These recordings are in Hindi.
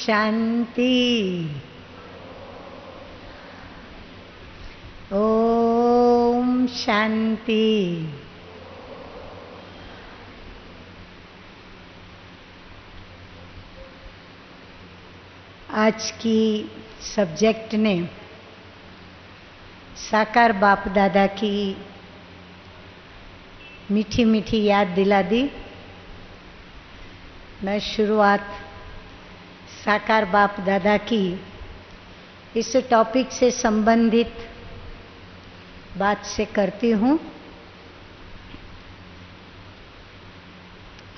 शांति। ओम शांति। आज की सब्जेक्ट ने साकार बाप दादा की मीठी मीठी याद दिला दी। मैं शुरुआत साकार बाप दादा की इस टॉपिक से संबंधित बात से करती हूँ।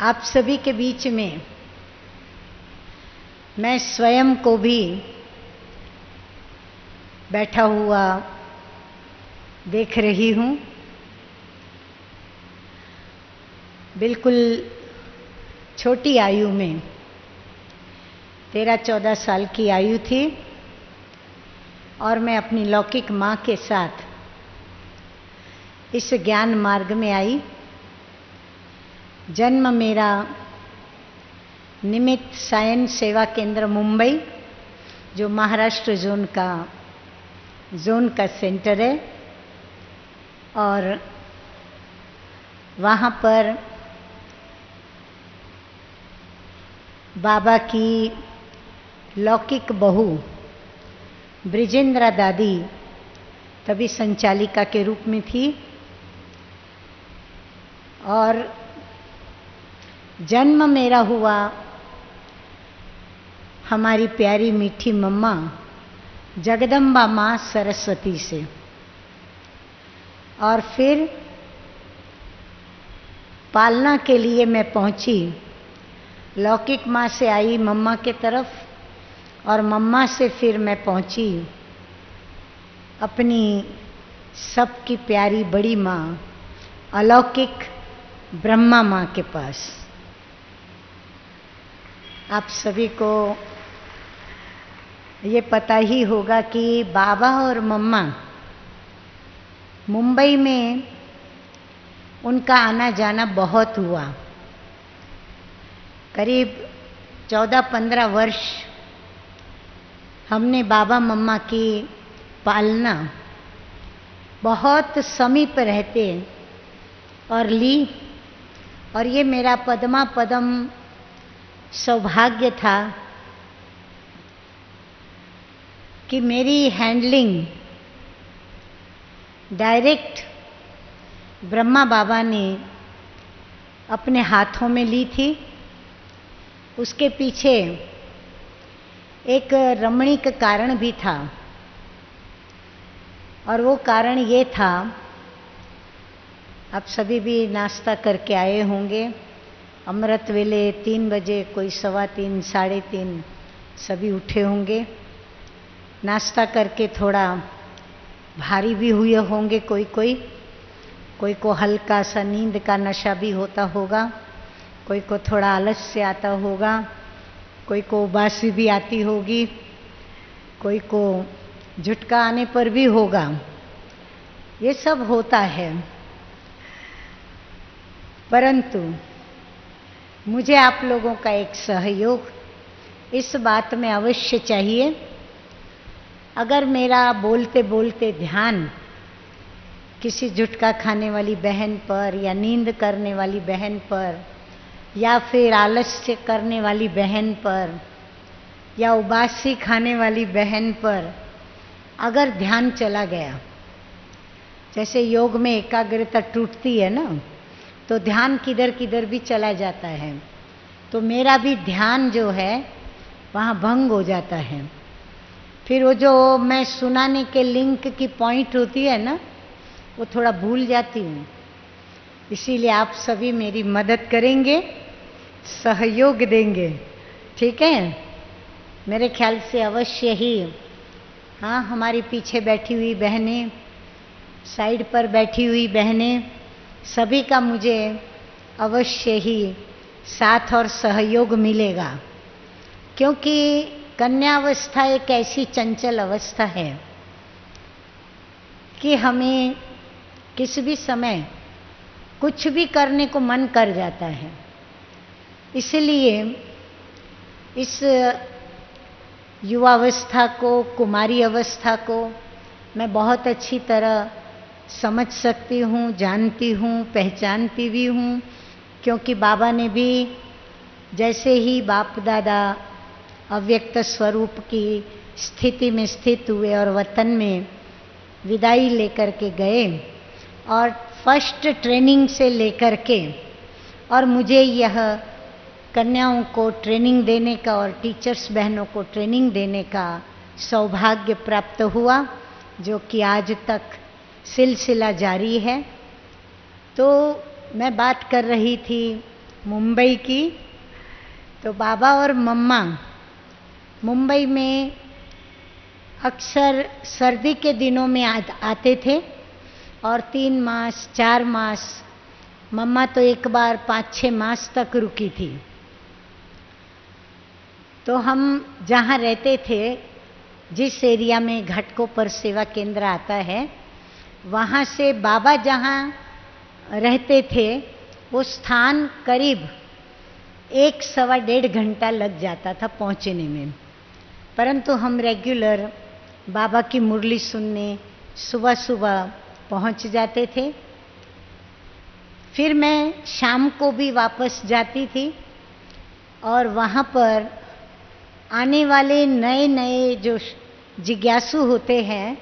आप सभी के बीच में मैं स्वयं को भी बैठा हुआ देख रही हूँ। बिल्कुल छोटी आयु में 13-14 साल की आयु थी और मैं अपनी लौकिक माँ के साथ इस ज्ञान मार्ग में आई। जन्म मेरा निमित्त सायन सेवा केंद्र मुंबई, जो महाराष्ट्र जोन का सेंटर है, और वहाँ पर बाबा की लौकिक बहू ब्रिजेंद्रा दादी तभी संचालिका के रूप में थी। और जन्म मेरा हुआ हमारी प्यारी मीठी मम्मा जगदम्बा माँ सरस्वती से, और फिर पालना के लिए मैं पहुंची। लौकिक माँ से आई मम्मा के तरफ, और मम्मा से फिर मैं पहुंची अपनी सबकी प्यारी बड़ी माँ अलौकिक ब्रह्मा माँ के पास। आप सभी को ये पता ही होगा कि बाबा और मम्मा मुंबई में उनका आना जाना बहुत हुआ। करीब 14-15 वर्ष हमने बाबा मम्मा की पालना बहुत समीप रहते और ली। और ये मेरा पदमा पदम सौभाग्य था कि मेरी हैंडलिंग डायरेक्ट ब्रह्मा बाबा ने अपने हाथों में ली थी। उसके पीछे एक रमणीक कारण भी था, और वो कारण ये था, आप सभी भी नाश्ता करके आए होंगे। अमृत वेले 3 बजे, कोई 3:15, 3:30 सभी उठे होंगे। नाश्ता करके थोड़ा भारी भी हुए होंगे। कोई को हल्का सा नींद का नशा भी होता होगा, कोई को थोड़ा आलस्य आता होगा, कोई को उबासी भी आती होगी, कोई को झुटका आने पर भी होगा। ये सब होता है, परंतु मुझे आप लोगों का एक सहयोग इस बात में अवश्य चाहिए। अगर मेरा बोलते बोलते ध्यान किसी झुटका खाने वाली बहन पर, या नींद करने वाली बहन पर, या फिर आलस्य करने वाली बहन पर, या उबासी खाने वाली बहन पर अगर ध्यान चला गया, जैसे योग में एकाग्रता टूटती है ना, तो ध्यान किधर किधर भी चला जाता है। तो मेरा भी ध्यान जो है वहाँ भंग हो जाता है। फिर वो जो मैं सुनाने के लिंक की पॉइंट होती है ना, वो थोड़ा भूल जाती हूँ। इसीलिए आप सभी मेरी मदद करेंगे, सहयोग देंगे, ठीक है? मेरे ख्याल से अवश्य ही। हाँ, हमारी पीछे बैठी हुई बहनें, साइड पर बैठी हुई बहनें, सभी का मुझे अवश्य ही साथ और सहयोग मिलेगा, क्योंकि कन्यावस्था एक ऐसी चंचल अवस्था है कि हमें किसी भी समय कुछ भी करने को मन कर जाता है। इसलिए इस युवावस्था को, कुमारी अवस्था को मैं बहुत अच्छी तरह समझ सकती हूँ, जानती हूँ, पहचानती भी हूँ, क्योंकि बाबा ने भी जैसे ही बाप दादा अव्यक्त स्वरूप की स्थिति में स्थित हुए और वतन में विदाई लेकर के गए और फर्स्ट ट्रेनिंग से लेकर के और मुझे यह कन्याओं को ट्रेनिंग देने का और टीचर्स बहनों को ट्रेनिंग देने का सौभाग्य प्राप्त हुआ, जो कि आज तक सिलसिला जारी है। तो मैं बात कर रही थी मुंबई की, तो बाबा और मम्मा मुंबई में अक्सर सर्दी के दिनों में आते थे और 3 मास 4 मास, मम्मा तो एक बार 5-6 मास तक रुकी थी। तो हम जहाँ रहते थे, जिस एरिया में घाटकोपर सेवा केंद्र आता है, वहाँ से बाबा जहाँ रहते थे वो स्थान करीब 1-1.25 घंटा लग जाता था पहुँचने में, परंतु हम रेगुलर बाबा की मुरली सुनने सुबह सुबह पहुँच जाते थे। फिर मैं शाम को भी वापस जाती थी और वहाँ पर आने वाले नए नए जो जिज्ञासु होते हैं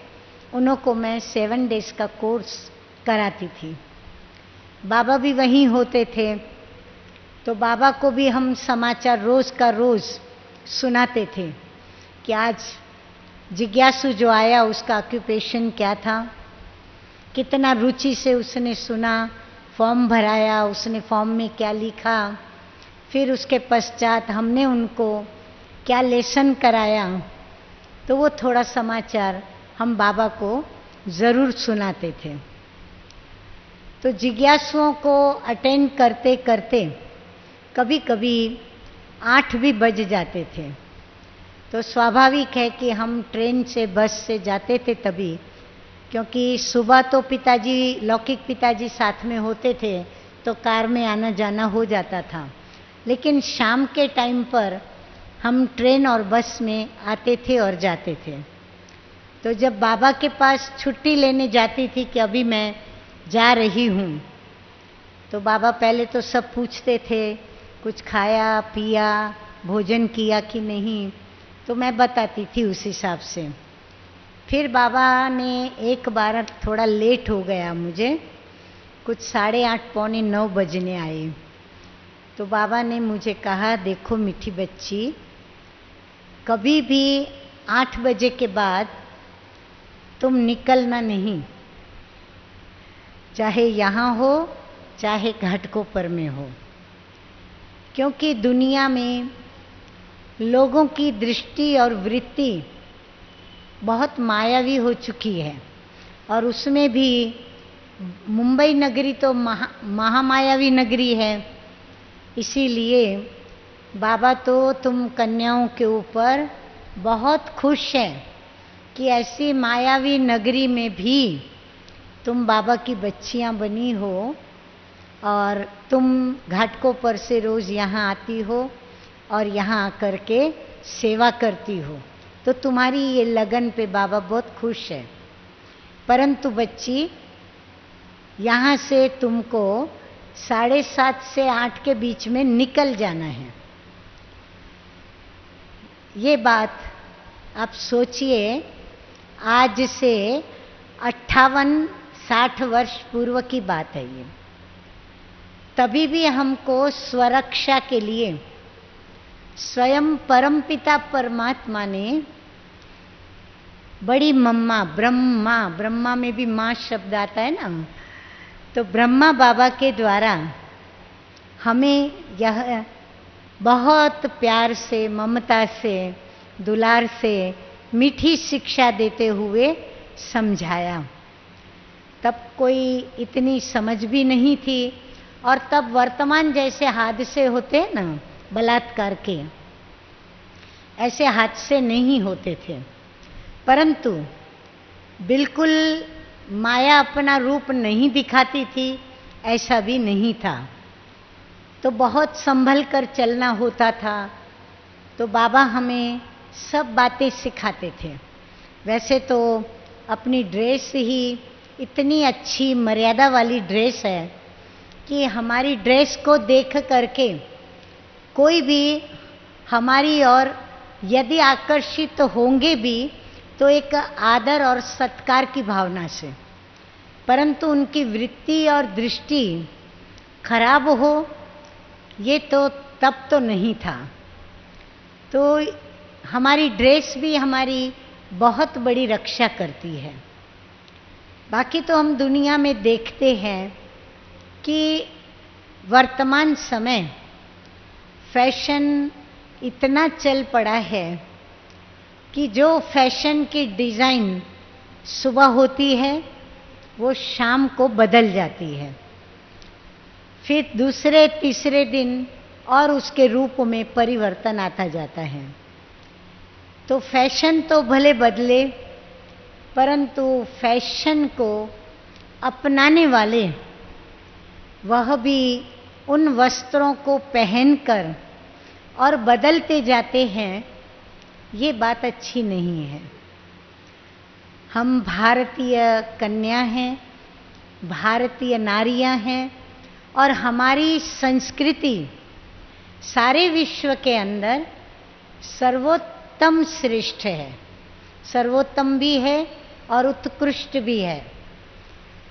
उन्हों को मैं 7 डेज का कोर्स कराती थी। बाबा भी वहीं होते थे, तो बाबा को भी हम समाचार रोज़ का रोज़ सुनाते थे कि आज जिज्ञासु जो आया उसका ऑक्यूपेशन क्या था, कितना रुचि से उसने सुना, फॉर्म भराया, उसने फॉर्म में क्या लिखा, फिर उसके पश्चात हमने उनको क्या लेसन कराया। तो वो थोड़ा समाचार हम बाबा को ज़रूर सुनाते थे। तो जिज्ञासुओं को अटेंड करते करते कभी कभी 8 भी बज जाते थे। तो स्वाभाविक है कि हम ट्रेन से बस से जाते थे तभी, क्योंकि सुबह तो पिताजी, लौकिक पिताजी साथ में होते थे तो कार में आना जाना हो जाता था, लेकिन शाम के टाइम पर हम ट्रेन और बस में आते थे और जाते थे। तो जब बाबा के पास छुट्टी लेने जाती थी कि अभी मैं जा रही हूँ, तो बाबा पहले तो सब पूछते थे कुछ खाया पिया, भोजन किया कि नहीं, तो मैं बताती थी उस हिसाब से। फिर बाबा ने एक बार थोड़ा लेट हो गया, मुझे कुछ 8:30 पौने 9 बजने आए, तो बाबा ने मुझे कहा, देखो मीठी बच्ची, कभी भी 8 बजे के बाद तुम निकलना नहीं, चाहे यहाँ हो चाहे घाटकोपर में हो, क्योंकि दुनिया में लोगों की दृष्टि और वृत्ति बहुत मायावी हो चुकी है, और उसमें भी मुंबई नगरी तो महामायावी नगरी है। इसीलिए बाबा तो तुम कन्याओं के ऊपर बहुत खुश है कि ऐसी मायावी नगरी में भी तुम बाबा की बच्चियां बनी हो और तुम घाटकोपर से रोज़ यहाँ आती हो और यहाँ आकर के सेवा करती हो, तो तुम्हारी ये लगन पे बाबा बहुत खुश है। परंतु बच्ची, यहाँ से तुमको 7:30 से 8 के बीच में निकल जाना है। ये बात आप सोचिए, आज से 58-60 वर्ष पूर्व की बात है ये। तभी भी हमको स्वरक्षा के लिए स्वयं परमपिता परमात्मा ने बड़ी मम्मा, ब्रह्मा में भी माँ शब्द आता है ना, तो ब्रह्मा बाबा के द्वारा हमें यह बहुत प्यार से, ममता से, दुलार से मीठी शिक्षा देते हुए समझाया। तब कोई इतनी समझ भी नहीं थी, और तब वर्तमान जैसे हादसे होते हैं ना बलात्कार के, ऐसे हादसे नहीं होते थे। परंतु बिल्कुल माया अपना रूप नहीं दिखाती थी, ऐसा भी नहीं था। तो बहुत संभल कर चलना होता था। तो बाबा हमें सब बातें सिखाते थे। वैसे तो अपनी ड्रेस ही इतनी अच्छी मर्यादा वाली ड्रेस है कि हमारी ड्रेस को देख करके कोई भी हमारी ओर यदि आकर्षित होंगे भी तो एक आदर और सत्कार की भावना से, परंतु उनकी वृत्ति और दृष्टि खराब हो ये तो तब तो नहीं था। तो हमारी ड्रेस भी हमारी बहुत बड़ी रक्षा करती है। बाकी तो हम दुनिया में देखते हैं कि वर्तमान समय फैशन इतना चल पड़ा है कि जो फैशन की डिज़ाइन सुबह होती है वो शाम को बदल जाती है, फिर दूसरे तीसरे दिन और उसके रूप में परिवर्तन आता जाता है। तो फैशन तो भले बदले, परंतु फैशन को अपनाने वाले वह भी उन वस्त्रों को पहनकर और बदलते जाते हैं, ये बात अच्छी नहीं है। हम भारतीय कन्या हैं, भारतीय नारियां हैं और हमारी संस्कृति सारे विश्व के अंदर सर्वोत्तम श्रेष्ठ है, सर्वोत्तम भी है और उत्कृष्ट भी है।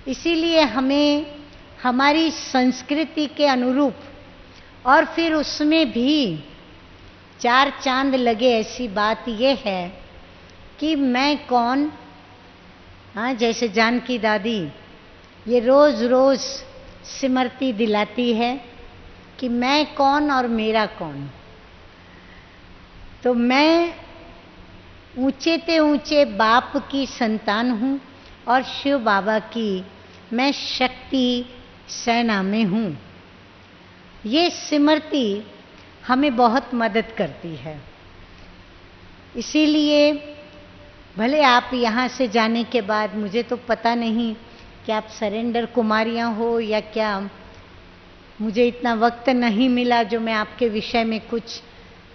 इसीलिए हमें हमारी संस्कृति के अनुरूप और फिर उसमें भी चार चांद लगे ऐसी बात यह है कि मैं कौन, हाँ जैसे जानकी दादी ये रोज रोज स्मृति दिलाती है कि मैं कौन और मेरा कौन। तो मैं ऊंचे ते ऊंचे बाप की संतान हूँ और शिव बाबा की मैं शक्ति सेना में हूँ। ये स्मृति हमें बहुत मदद करती है। इसीलिए भले आप यहाँ से जाने के बाद मुझे तो पता नहीं कि आप सरेंडर कुमारियाँ हो या क्या, मुझे इतना वक्त नहीं मिला जो मैं आपके विषय में कुछ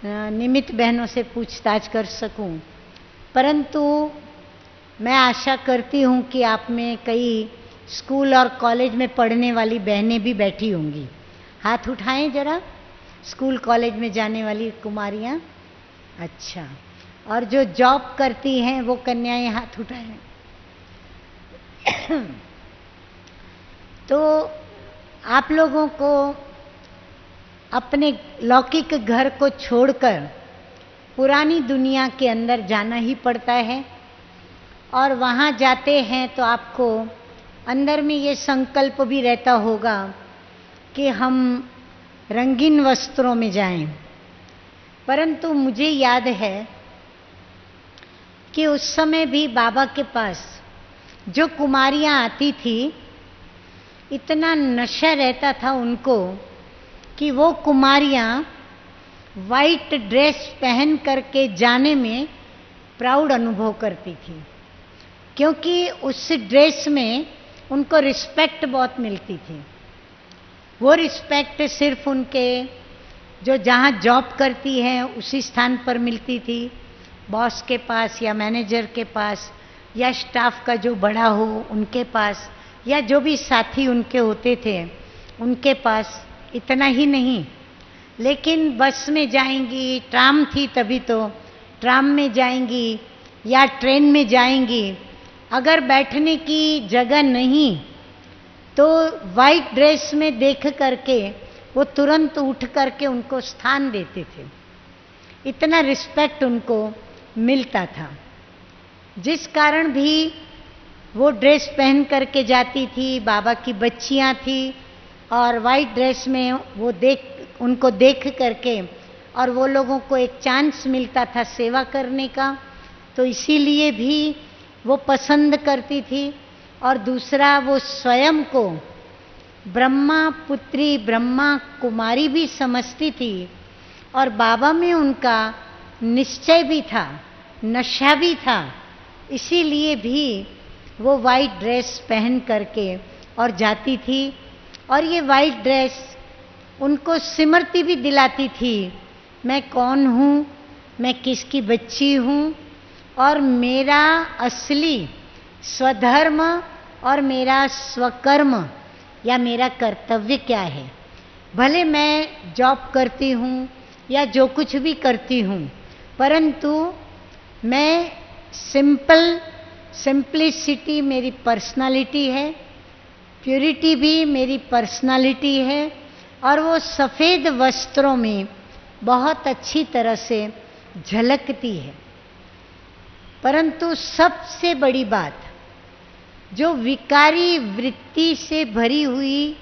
निमित्त बहनों से पूछताछ कर सकूं, परंतु मैं आशा करती हूं कि आप में कई स्कूल और कॉलेज में पढ़ने वाली बहनें भी बैठी होंगी। हाथ उठाएं जरा, स्कूल कॉलेज में जाने वाली कुमारियां। अच्छा, और जो जॉब करती हैं वो कन्याएं हाथ उठाएं। तो आप लोगों को अपने लौकिक घर को छोड़कर पुरानी दुनिया के अंदर जाना ही पड़ता है, और वहाँ जाते हैं तो आपको अंदर में ये संकल्प भी रहता होगा कि हम रंगीन वस्त्रों में जाएं। परंतु मुझे याद है कि उस समय भी बाबा के पास जो कुमारियां आती थी, इतना नशा रहता था उनको कि वो कुमारियां वाइट ड्रेस पहन करके जाने में प्राउड अनुभव करती थी, क्योंकि उस ड्रेस में उनको रिस्पेक्ट बहुत मिलती थी। वो रिस्पेक्ट सिर्फ उनके जो जहाँ जॉब करती हैं उसी स्थान पर मिलती थी, बॉस के पास या मैनेजर के पास या स्टाफ का जो बड़ा हो उनके पास या जो भी साथी उनके होते थे उनके पास। इतना ही नहीं, लेकिन बस में जाएंगी, ट्राम थी तभी तो, ट्राम में जाएंगी या ट्रेन में जाएंगी, अगर बैठने की जगह नहीं तो वाइट ड्रेस में देख करके वो तुरंत उठ करके उनको स्थान देते थे। इतना रिस्पेक्ट उनको मिलता था, जिस कारण भी वो ड्रेस पहन करके जाती थी। बाबा की बच्चियां थी और वाइट ड्रेस में वो उनको देख करके और वो लोगों को एक चांस मिलता था सेवा करने का, तो इसीलिए भी वो पसंद करती थी। और दूसरा, वो स्वयं को ब्रह्मा पुत्री, ब्रह्मा कुमारी भी समझती थी और बाबा में उनका निश्चय भी था, नशा भी था, इसीलिए भी वो वाइट ड्रेस पहन करके और जाती थी। और ये वाइट ड्रेस उनको स्मृति भी दिलाती थी, मैं कौन हूँ, मैं किसकी बच्ची हूँ और मेरा असली स्वधर्म और मेरा स्वकर्म या मेरा कर्तव्य क्या है। भले मैं जॉब करती हूँ या जो कुछ भी करती हूँ, परंतु मैं सिंप्लिसिटी मेरी पर्सनालिटी है, प्यूरिटी भी मेरी पर्सनालिटी है, और वो सफ़ेद वस्त्रों में बहुत अच्छी तरह से झलकती है। परंतु सबसे बड़ी बात, जो विकारी वृत्ति से भरी हुई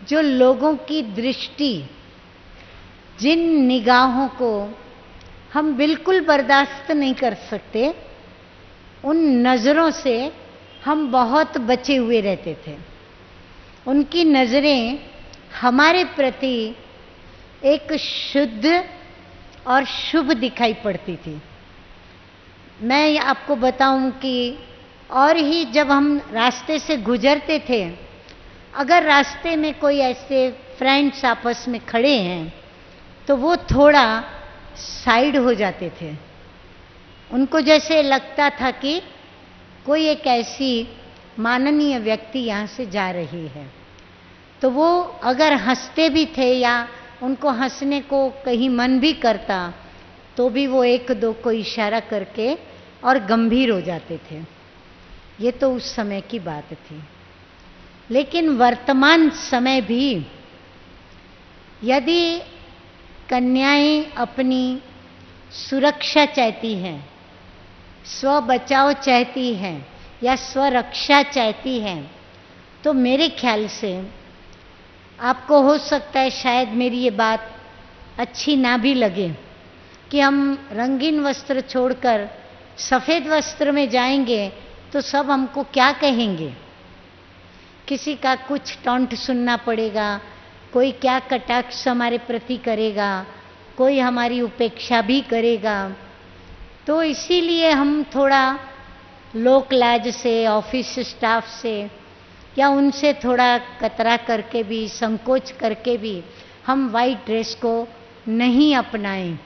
जो लोगों की दृष्टि, जिन निगाहों को हम बिल्कुल बर्दाश्त नहीं कर सकते, उन नज़रों से हम बहुत बचे हुए रहते थे। उनकी नज़रें हमारे प्रति एक शुद्ध और शुभ दिखाई पड़ती थी। मैं आपको बताऊं कि और ही जब हम रास्ते से गुजरते थे, अगर रास्ते में कोई ऐसे फ्रेंड्स आपस में खड़े हैं तो वो थोड़ा साइड हो जाते थे। उनको जैसे लगता था कि कोई एक ऐसी माननीय व्यक्ति यहाँ से जा रही है, तो वो अगर हंसते भी थे या उनको हंसने को कहीं मन भी करता तो भी वो एक दो को इशारा करके और गंभीर हो जाते थे। ये तो उस समय की बात थी। लेकिन वर्तमान समय भी यदि कन्याएं अपनी सुरक्षा चाहती हैं, स्व बचाव चाहती हैं या स्वरक्षा चाहती हैं, तो मेरे ख्याल से आपको हो सकता है शायद मेरी ये बात अच्छी ना भी लगे कि हम रंगीन वस्त्र छोड़कर सफ़ेद वस्त्र में जाएंगे तो सब हमको क्या कहेंगे। किसी का कुछ टॉन्ट सुनना पड़ेगा, कोई क्या कटाक्ष हमारे प्रति करेगा, कोई हमारी उपेक्षा भी करेगा। तो इसीलिए हम थोड़ा लोक लाज से, ऑफिस स्टाफ से या उनसे थोड़ा कतरा करके भी, संकोच करके भी हम वाइट ड्रेस को नहीं अपनाएं।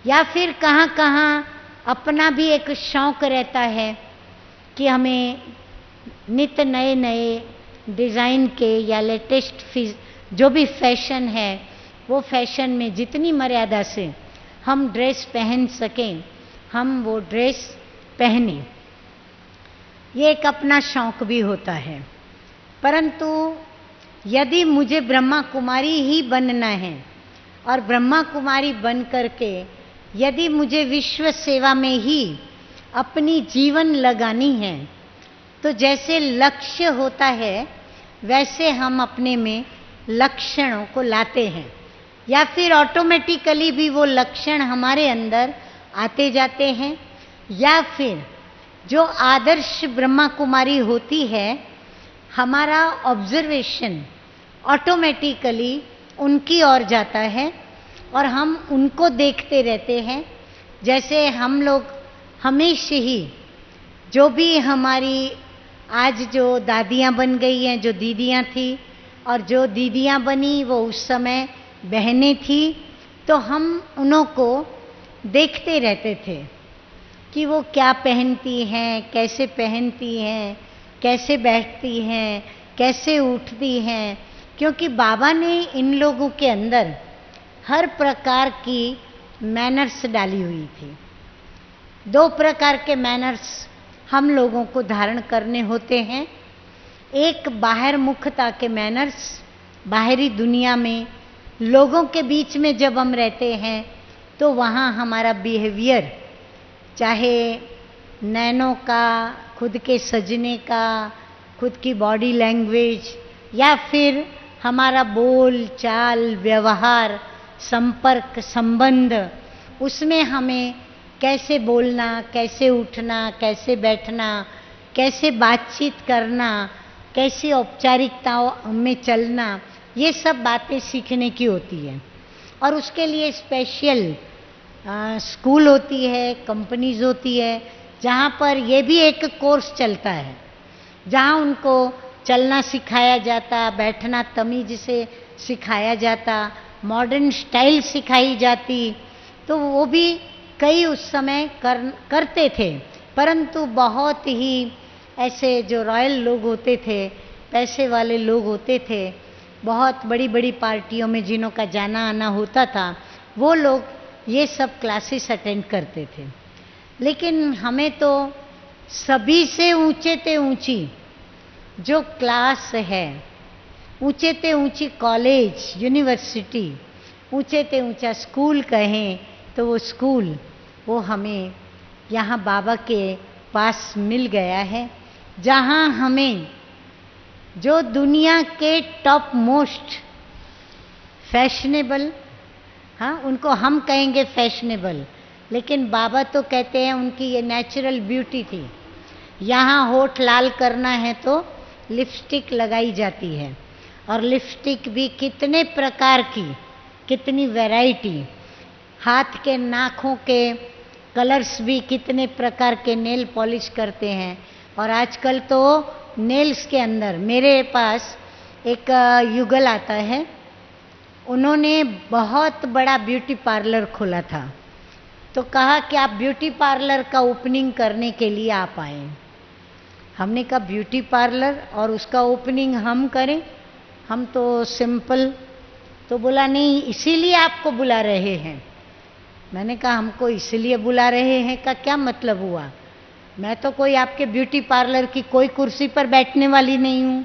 या फिर कहाँ कहाँ अपना भी एक शौक़ रहता है कि हमें नित नए नए डिज़ाइन के या लेटेस्ट जो भी फैशन है, वो फैशन में जितनी मर्यादा से हम ड्रेस पहन सकें, हम वो ड्रेस पहने। ये एक अपना शौक़ भी होता है। परंतु यदि मुझे ब्रह्मा कुमारी ही बनना है और ब्रह्मा कुमारी बन करके यदि मुझे विश्व सेवा में ही अपनी जीवन लगानी है, तो जैसे लक्ष्य होता है वैसे हम अपने में लक्षणों को लाते हैं, या फिर ऑटोमेटिकली भी वो लक्षण हमारे अंदर आते जाते हैं, या फिर जो आदर्श ब्रह्मा कुमारी होती है, हमारा ऑब्जर्वेशन ऑटोमेटिकली उनकी ओर जाता है और हम उनको देखते रहते हैं। जैसे हम लोग हमेशा ही जो भी हमारी आज जो दादियाँ बन गई हैं, जो दीदियाँ थी, और जो दीदियाँ बनी वो उस समय बहनें थी, तो हम उन्हों को देखते रहते थे कि वो क्या पहनती हैं, कैसे पहनती हैं, कैसे बैठती हैं, कैसे उठती हैं, क्योंकि बाबा ने इन लोगों के अंदर हर प्रकार की मैनर्स डाली हुई थी। 2 प्रकार के मैनर्स हम लोगों को धारण करने होते हैं। एक बाहर मुखता के मैनर्स, बाहरी दुनिया में लोगों के बीच में जब हम रहते हैं तो वहाँ हमारा बिहेवियर, चाहे नैनों का, खुद के सजने का, खुद की बॉडी लैंग्वेज, या फिर हमारा बोल चाल, व्यवहार, संपर्क, संबंध, उसमें हमें कैसे बोलना, कैसे उठना, कैसे बैठना, कैसे बातचीत करना, कैसी औपचारिकताओं में चलना, ये सब बातें सीखने की होती है। और उसके लिए स्पेशल स्कूल होती है, कंपनीज होती है, जहाँ पर ये भी एक कोर्स चलता है, जहाँ उनको चलना सिखाया जाता, बैठना तमीज से सिखाया जाता, मॉडर्न स्टाइल सिखाई जाती। तो वो भी कई उस समय करते थे, परंतु बहुत ही ऐसे जो रॉयल लोग होते थे, पैसे वाले लोग होते थे, बहुत बड़ी बड़ी पार्टियों में जिन्हों का जाना आना होता था, वो लोग ये सब क्लासेस अटेंड करते थे। लेकिन हमें तो सभी से ऊंचे ते ऊंची जो क्लास है, ऊंचे ते ऊंची कॉलेज, यूनिवर्सिटी, ऊंचे ते ऊंचा स्कूल कहें तो वो स्कूल, वो हमें यहाँ बाबा के पास मिल गया है, जहाँ हमें जो दुनिया के टॉप मोस्ट फैशनेबल, हाँ उनको हम कहेंगे फैशनेबल, लेकिन बाबा तो कहते हैं उनकी ये नेचुरल ब्यूटी थी। यहाँ होठ लाल करना है तो लिपस्टिक लगाई जाती है, और लिपस्टिक भी कितने प्रकार की, कितनी वैरायटी, हाथ के नाखों के कलर्स भी कितने प्रकार के, नेल पॉलिश करते हैं। और आजकल तो नेल्स के अंदर, मेरे पास एक युगल आता है, उन्होंने बहुत बड़ा ब्यूटी पार्लर खोला था, तो कहा कि आप ब्यूटी पार्लर का ओपनिंग करने के लिए आप आए। हमने कहा ब्यूटी पार्लर और उसका ओपनिंग हम करें, हम तो सिंपल। तो बोला नहीं, इसीलिए आपको बुला रहे हैं। मैंने कहा हमको इसलिए बुला रहे हैं का क्या मतलब हुआ? मैं तो कोई आपके ब्यूटी पार्लर की कोई कुर्सी पर बैठने वाली नहीं हूँ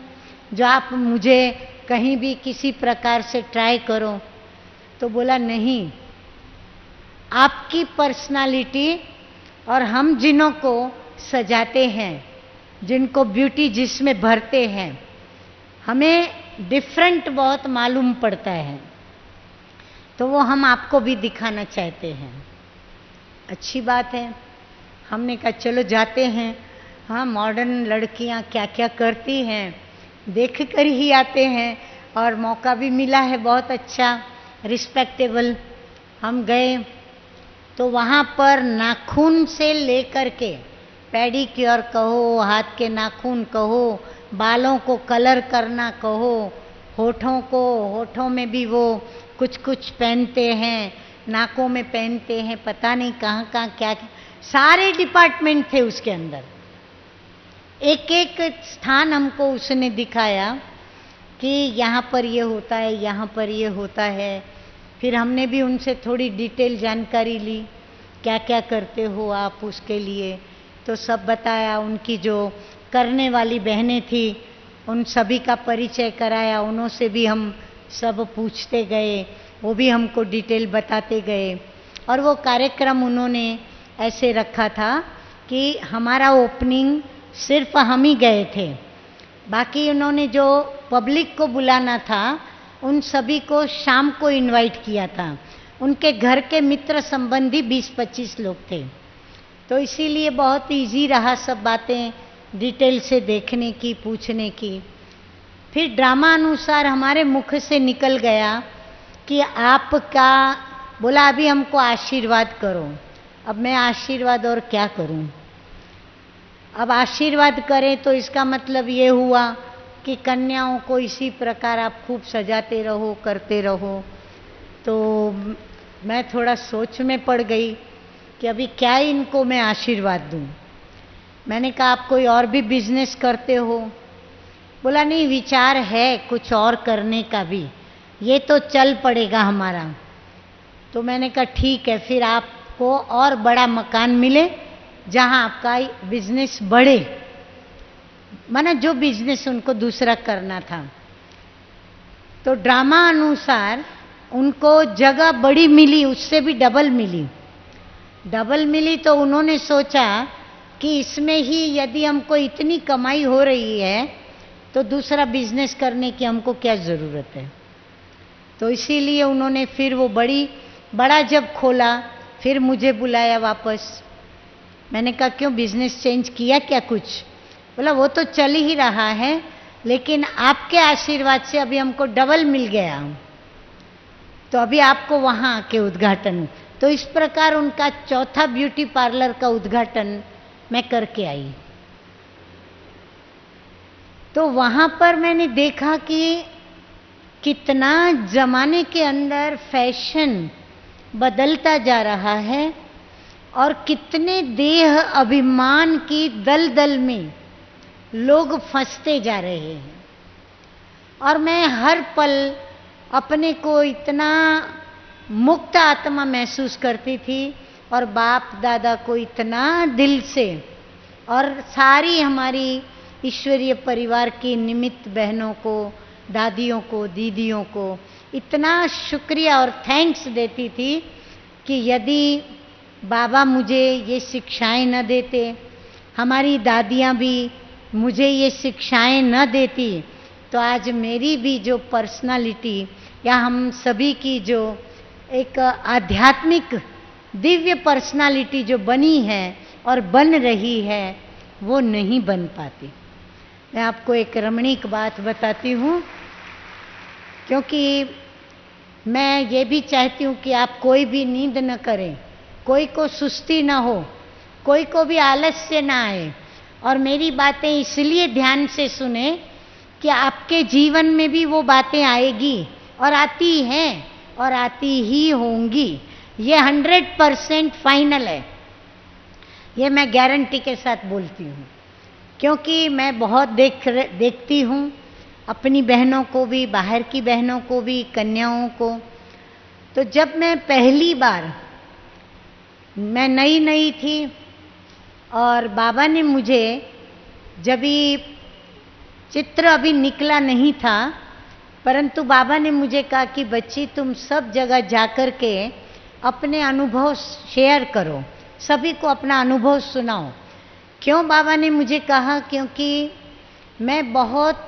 जो आप मुझे कहीं भी किसी प्रकार से ट्राई करो। तो बोला नहीं, आपकी पर्सनालिटी और हम जिन्हों को सजाते हैं, जिनको ब्यूटी जिसमें भरते हैं, हमें डिफरेंट बहुत मालूम पड़ता है, तो वो हम आपको भी दिखाना चाहते हैं। अच्छी बात है। हमने कहा चलो जाते हैं, हाँ मॉडर्न लड़कियां क्या क्या करती हैं देख कर ही आते हैं, और मौका भी मिला है बहुत अच्छा, रिस्पेक्टेबल। हम गए तो वहाँ पर नाखून से लेकर के पेडिक्योर कहो, हाथ के नाखून कहो, बालों को कलर करना कहो, होठों में भी वो कुछ कुछ पहनते हैं, नाकों में पहनते हैं, पता नहीं कहाँ कहाँ क्या, सारे डिपार्टमेंट थे उसके अंदर। एक एक स्थान हमको उसने दिखाया कि यहाँ पर ये होता है, यहाँ पर ये होता है। फिर हमने भी उनसे थोड़ी डिटेल जानकारी ली, क्या क्या करते हो आप उसके लिए, तो सब बताया। उनकी जो करने वाली बहनें थी उन सभी का परिचय कराया, उन्हों से भी हम सब पूछते गए, वो भी हमको डिटेल बताते गए। और वो कार्यक्रम उन्होंने ऐसे रखा था कि हमारा ओपनिंग सिर्फ हम ही गए थे, बाकी उन्होंने जो पब्लिक को बुलाना था उन सभी को शाम को इनवाइट किया था। उनके घर के मित्र संबंधी 20-25 लोग थे, तो इसीलिए बहुत इजी रहा सब बातें डिटेल से देखने की, पूछने की। फिर ड्रामा अनुसार हमारे मुख से निकल गया कि आपका, बोला अभी हमको आशीर्वाद करो। अब मैं आशीर्वाद और क्या करूं? अब आशीर्वाद करें तो इसका मतलब ये हुआ कि कन्याओं को इसी प्रकार आप खूब सजाते रहो, करते रहो। तो मैं थोड़ा सोच में पड़ गई कि अभी क्या इनको मैं आशीर्वाद दूं। मैंने कहा आप कोई और भी बिजनेस करते हो? बोला नहीं, विचार है कुछ और करने का भी, ये तो चल पड़ेगा हमारा। तो मैंने कहा ठीक है, फिर आपको और बड़ा मकान मिले जहां आपका बिजनेस बढ़े, माना जो बिजनेस उनको दूसरा करना था। तो ड्रामा अनुसार उनको जगह बड़ी मिली, उससे भी डबल मिली। तो उन्होंने सोचा कि इसमें ही यदि हमको इतनी कमाई हो रही है तो दूसरा बिजनेस करने की हमको क्या ज़रूरत है। तो इसीलिए उन्होंने फिर वो बड़ा जब खोला, फिर मुझे बुलाया वापस। मैंने कहा क्यों, बिजनेस चेंज किया क्या कुछ? बोला वो तो चल ही रहा है, लेकिन आपके आशीर्वाद से अभी हमको डबल मिल गया, तो अभी आपको वहाँ आके उद्घाटन। तो इस प्रकार उनका चौथा ब्यूटी पार्लर का उद्घाटन मैं करके आई। तो वहाँ पर मैंने देखा कि कितना जमाने के अंदर फैशन बदलता जा रहा है, और कितने देह अभिमान की दलदल में लोग फंसते जा रहे हैं। और मैं हर पल अपने को इतना मुक्त आत्मा महसूस करती थी और बाप दादा को इतना दिल से और सारी हमारी ईश्वरीय परिवार की निमित्त बहनों को, दादियों को, दीदियों को इतना शुक्रिया और थैंक्स देती थी कि यदि बाबा मुझे ये शिक्षाएं न देते, हमारी दादियाँ भी मुझे ये शिक्षाएं न देती, तो आज मेरी भी जो पर्सनालिटी या हम सभी की जो एक आध्यात्मिक दिव्य पर्सनालिटी जो बनी है और बन रही है, वो नहीं बन पाती। मैं आपको एक रमणीक बात बताती हूँ, क्योंकि मैं ये भी चाहती हूँ कि आप कोई भी नींद न करें, कोई को सुस्ती ना हो, कोई को भी आलस्य ना आए, और मेरी बातें इसलिए ध्यान से सुने कि आपके जीवन में भी वो बातें आएगी और आती हैं और आती ही होंगी। ये 100% फाइनल है, ये मैं गारंटी के साथ बोलती हूँ, क्योंकि मैं बहुत देखती हूँ अपनी बहनों को भी, बाहर की बहनों को भी, कन्याओं को। तो जब मैं पहली बार, मैं नई नई थी और बाबा ने मुझे, जब ये चित्र अभी निकला नहीं था, परंतु बाबा ने मुझे कहा कि बच्ची तुम सब जगह जाकर के अपने अनुभव शेयर करो, सभी को अपना अनुभव सुनाओ। क्यों बाबा ने मुझे कहा? क्योंकि मैं बहुत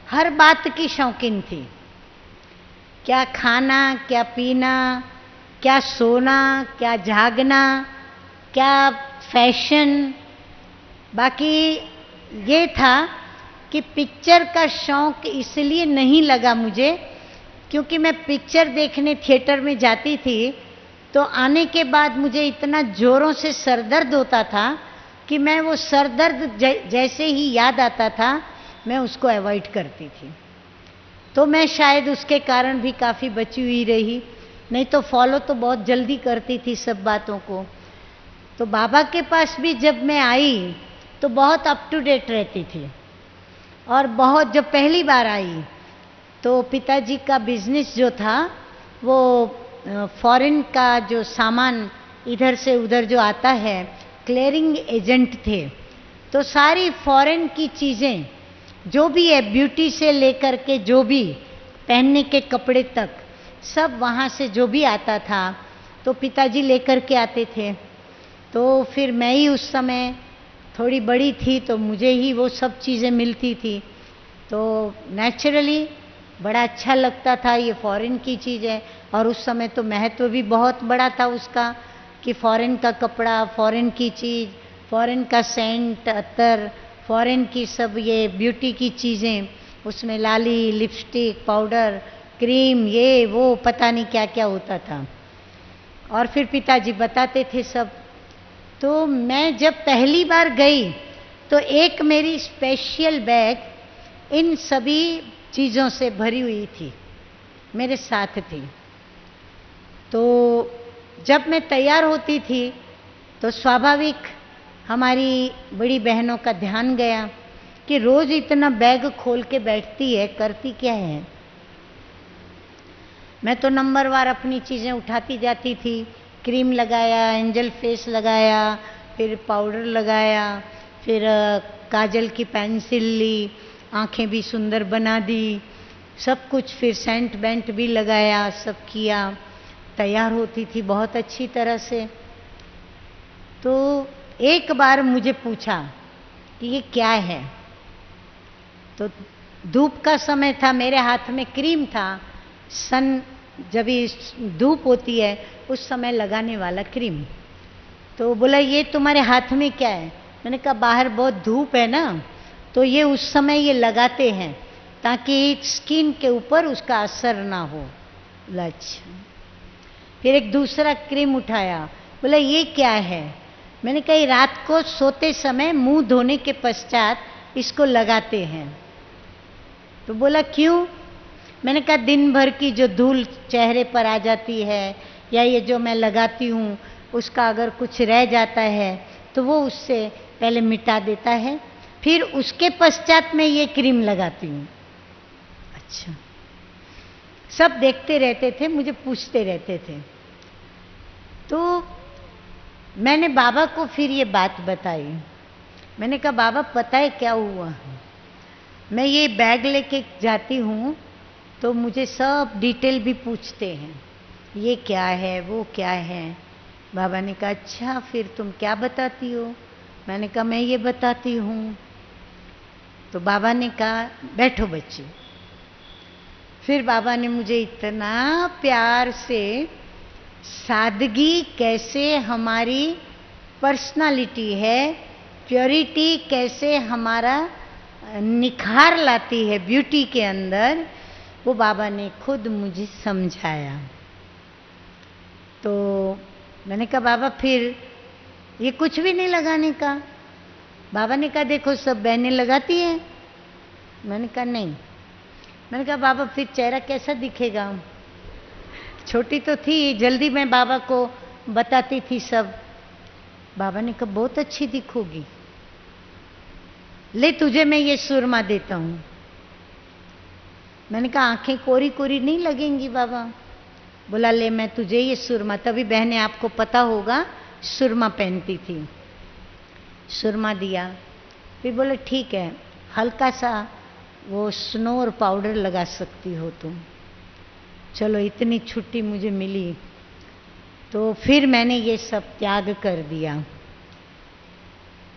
हर बात की शौकीन थी, क्या खाना, क्या पीना, क्या सोना, क्या जागना, क्या फैशन। बाकी ये था कि पिक्चर का शौक इसलिए नहीं लगा मुझे, क्योंकि मैं पिक्चर देखने थिएटर में जाती थी तो आने के बाद मुझे इतना जोरों से सरदर्द होता था कि मैं वो सरदर्द जैसे ही याद आता था मैं उसको अवॉइड करती थी। तो मैं शायद उसके कारण भी काफ़ी बची हुई रही, नहीं तो फॉलो तो बहुत जल्दी करती थी सब बातों को। तो बाबा के पास भी जब मैं आई तो बहुत अप टू डेट रहती थी, और बहुत, जब पहली बार आई तो पिताजी का बिजनेस जो था वो फॉरेन का जो सामान इधर से उधर जो आता है, क्लियरिंग एजेंट थे। तो सारी फॉरेन की चीज़ें जो भी है, ब्यूटी से लेकर के जो भी पहनने के कपड़े तक, सब वहाँ से जो भी आता था तो पिताजी लेकर के आते थे। तो फिर मैं ही उस समय थोड़ी बड़ी थी तो मुझे ही वो सब चीज़ें मिलती थी, तो नेचुरली बड़ा अच्छा लगता था ये फॉरेन की चीज़ है। और उस समय तो महत्व भी बहुत बड़ा था उसका कि फॉरेन का कपड़ा, फॉरेन की चीज़, फॉरेन का सेंट, अत्तर, फॉरेन की सब ये ब्यूटी की चीज़ें, उसमें लाली, लिपस्टिक, पाउडर, क्रीम, ये वो पता नहीं क्या क्या होता था। और फिर पिताजी बताते थे सब। तो मैं जब पहली बार गई तो एक मेरी स्पेशल बैग इन सभी चीज़ों से भरी हुई थी, मेरे साथ थी। तो जब मैं तैयार होती थी तो स्वाभाविक हमारी बड़ी बहनों का ध्यान गया कि रोज़ इतना बैग खोल के बैठती है, करती क्या है। मैं तो नंबरवार अपनी चीज़ें उठाती जाती थी, क्रीम लगाया, एंजल फेस लगाया, फिर पाउडर लगाया, फिर काजल की पेंसिल ली, आंखें भी सुंदर बना दी, सब कुछ, फिर सेंट बेंट भी लगाया, सब किया, तैयार होती थी बहुत अच्छी तरह से। तो एक बार मुझे पूछा कि ये क्या है। तो धूप का समय था, मेरे हाथ में क्रीम था, सन जब धूप होती है उस समय लगाने वाला क्रीम। तो बोला ये तुम्हारे हाथ में क्या है? मैंने कहा बाहर बहुत धूप है ना, तो ये उस समय ये लगाते हैं ताकि स्किन के ऊपर उसका असर ना हो। अच्छा। फिर एक दूसरा क्रीम उठाया, बोला ये क्या है? मैंने कहा रात को सोते समय मुंह धोने के पश्चात इसको लगाते हैं। तो बोला क्यों? मैंने कहा दिन भर की जो धूल चेहरे पर आ जाती है या ये जो मैं लगाती हूँ उसका अगर कुछ रह जाता है तो वो उससे पहले मिटा देता है, फिर उसके पश्चात मैं ये क्रीम लगाती हूँ। अच्छा, सब देखते रहते थे, मुझे पूछते रहते थे। तो मैंने बाबा को फिर ये बात बताई। मैंने कहा बाबा पता है क्या हुआ, मैं ये बैग लेके जाती हूँ तो मुझे सब डिटेल भी पूछते हैं, ये क्या है वो क्या है। बाबा ने कहा अच्छा फिर तुम क्या बताती हो। मैंने कहा मैं ये बताती हूँ। तो बाबा ने कहा बैठो बच्चे। फिर बाबा ने मुझे इतना प्यार से सादगी कैसे हमारी पर्सनालिटी है, प्योरिटी कैसे हमारा निखार लाती है ब्यूटी के अंदर, वो बाबा ने खुद मुझे समझाया। तो मैंने कहा बाबा फिर ये कुछ भी नहीं लगाने का। बाबा ने कहा देखो सब बहनें लगाती हैं। मैंने कहा नहीं। मैंने कहा बाबा फिर चेहरा कैसा दिखेगा। छोटी तो थी, जल्दी मैं बाबा को बताती थी सब। बाबा ने कहा बहुत अच्छी दिखोगी, ले तुझे मैं ये सुरमा देता हूं। मैंने कहा आंखें कोरी कोरी नहीं लगेंगी बाबा। बोला ले मैं तुझे ये सुरमा, तभी बहनें आपको पता होगा सुरमा पहनती थी। सुरमा दिया, फिर बोले ठीक है हल्का सा वो स्नोर पाउडर लगा सकती हो तुम। चलो इतनी छुट्टी मुझे मिली तो फिर मैंने ये सब त्याग कर दिया।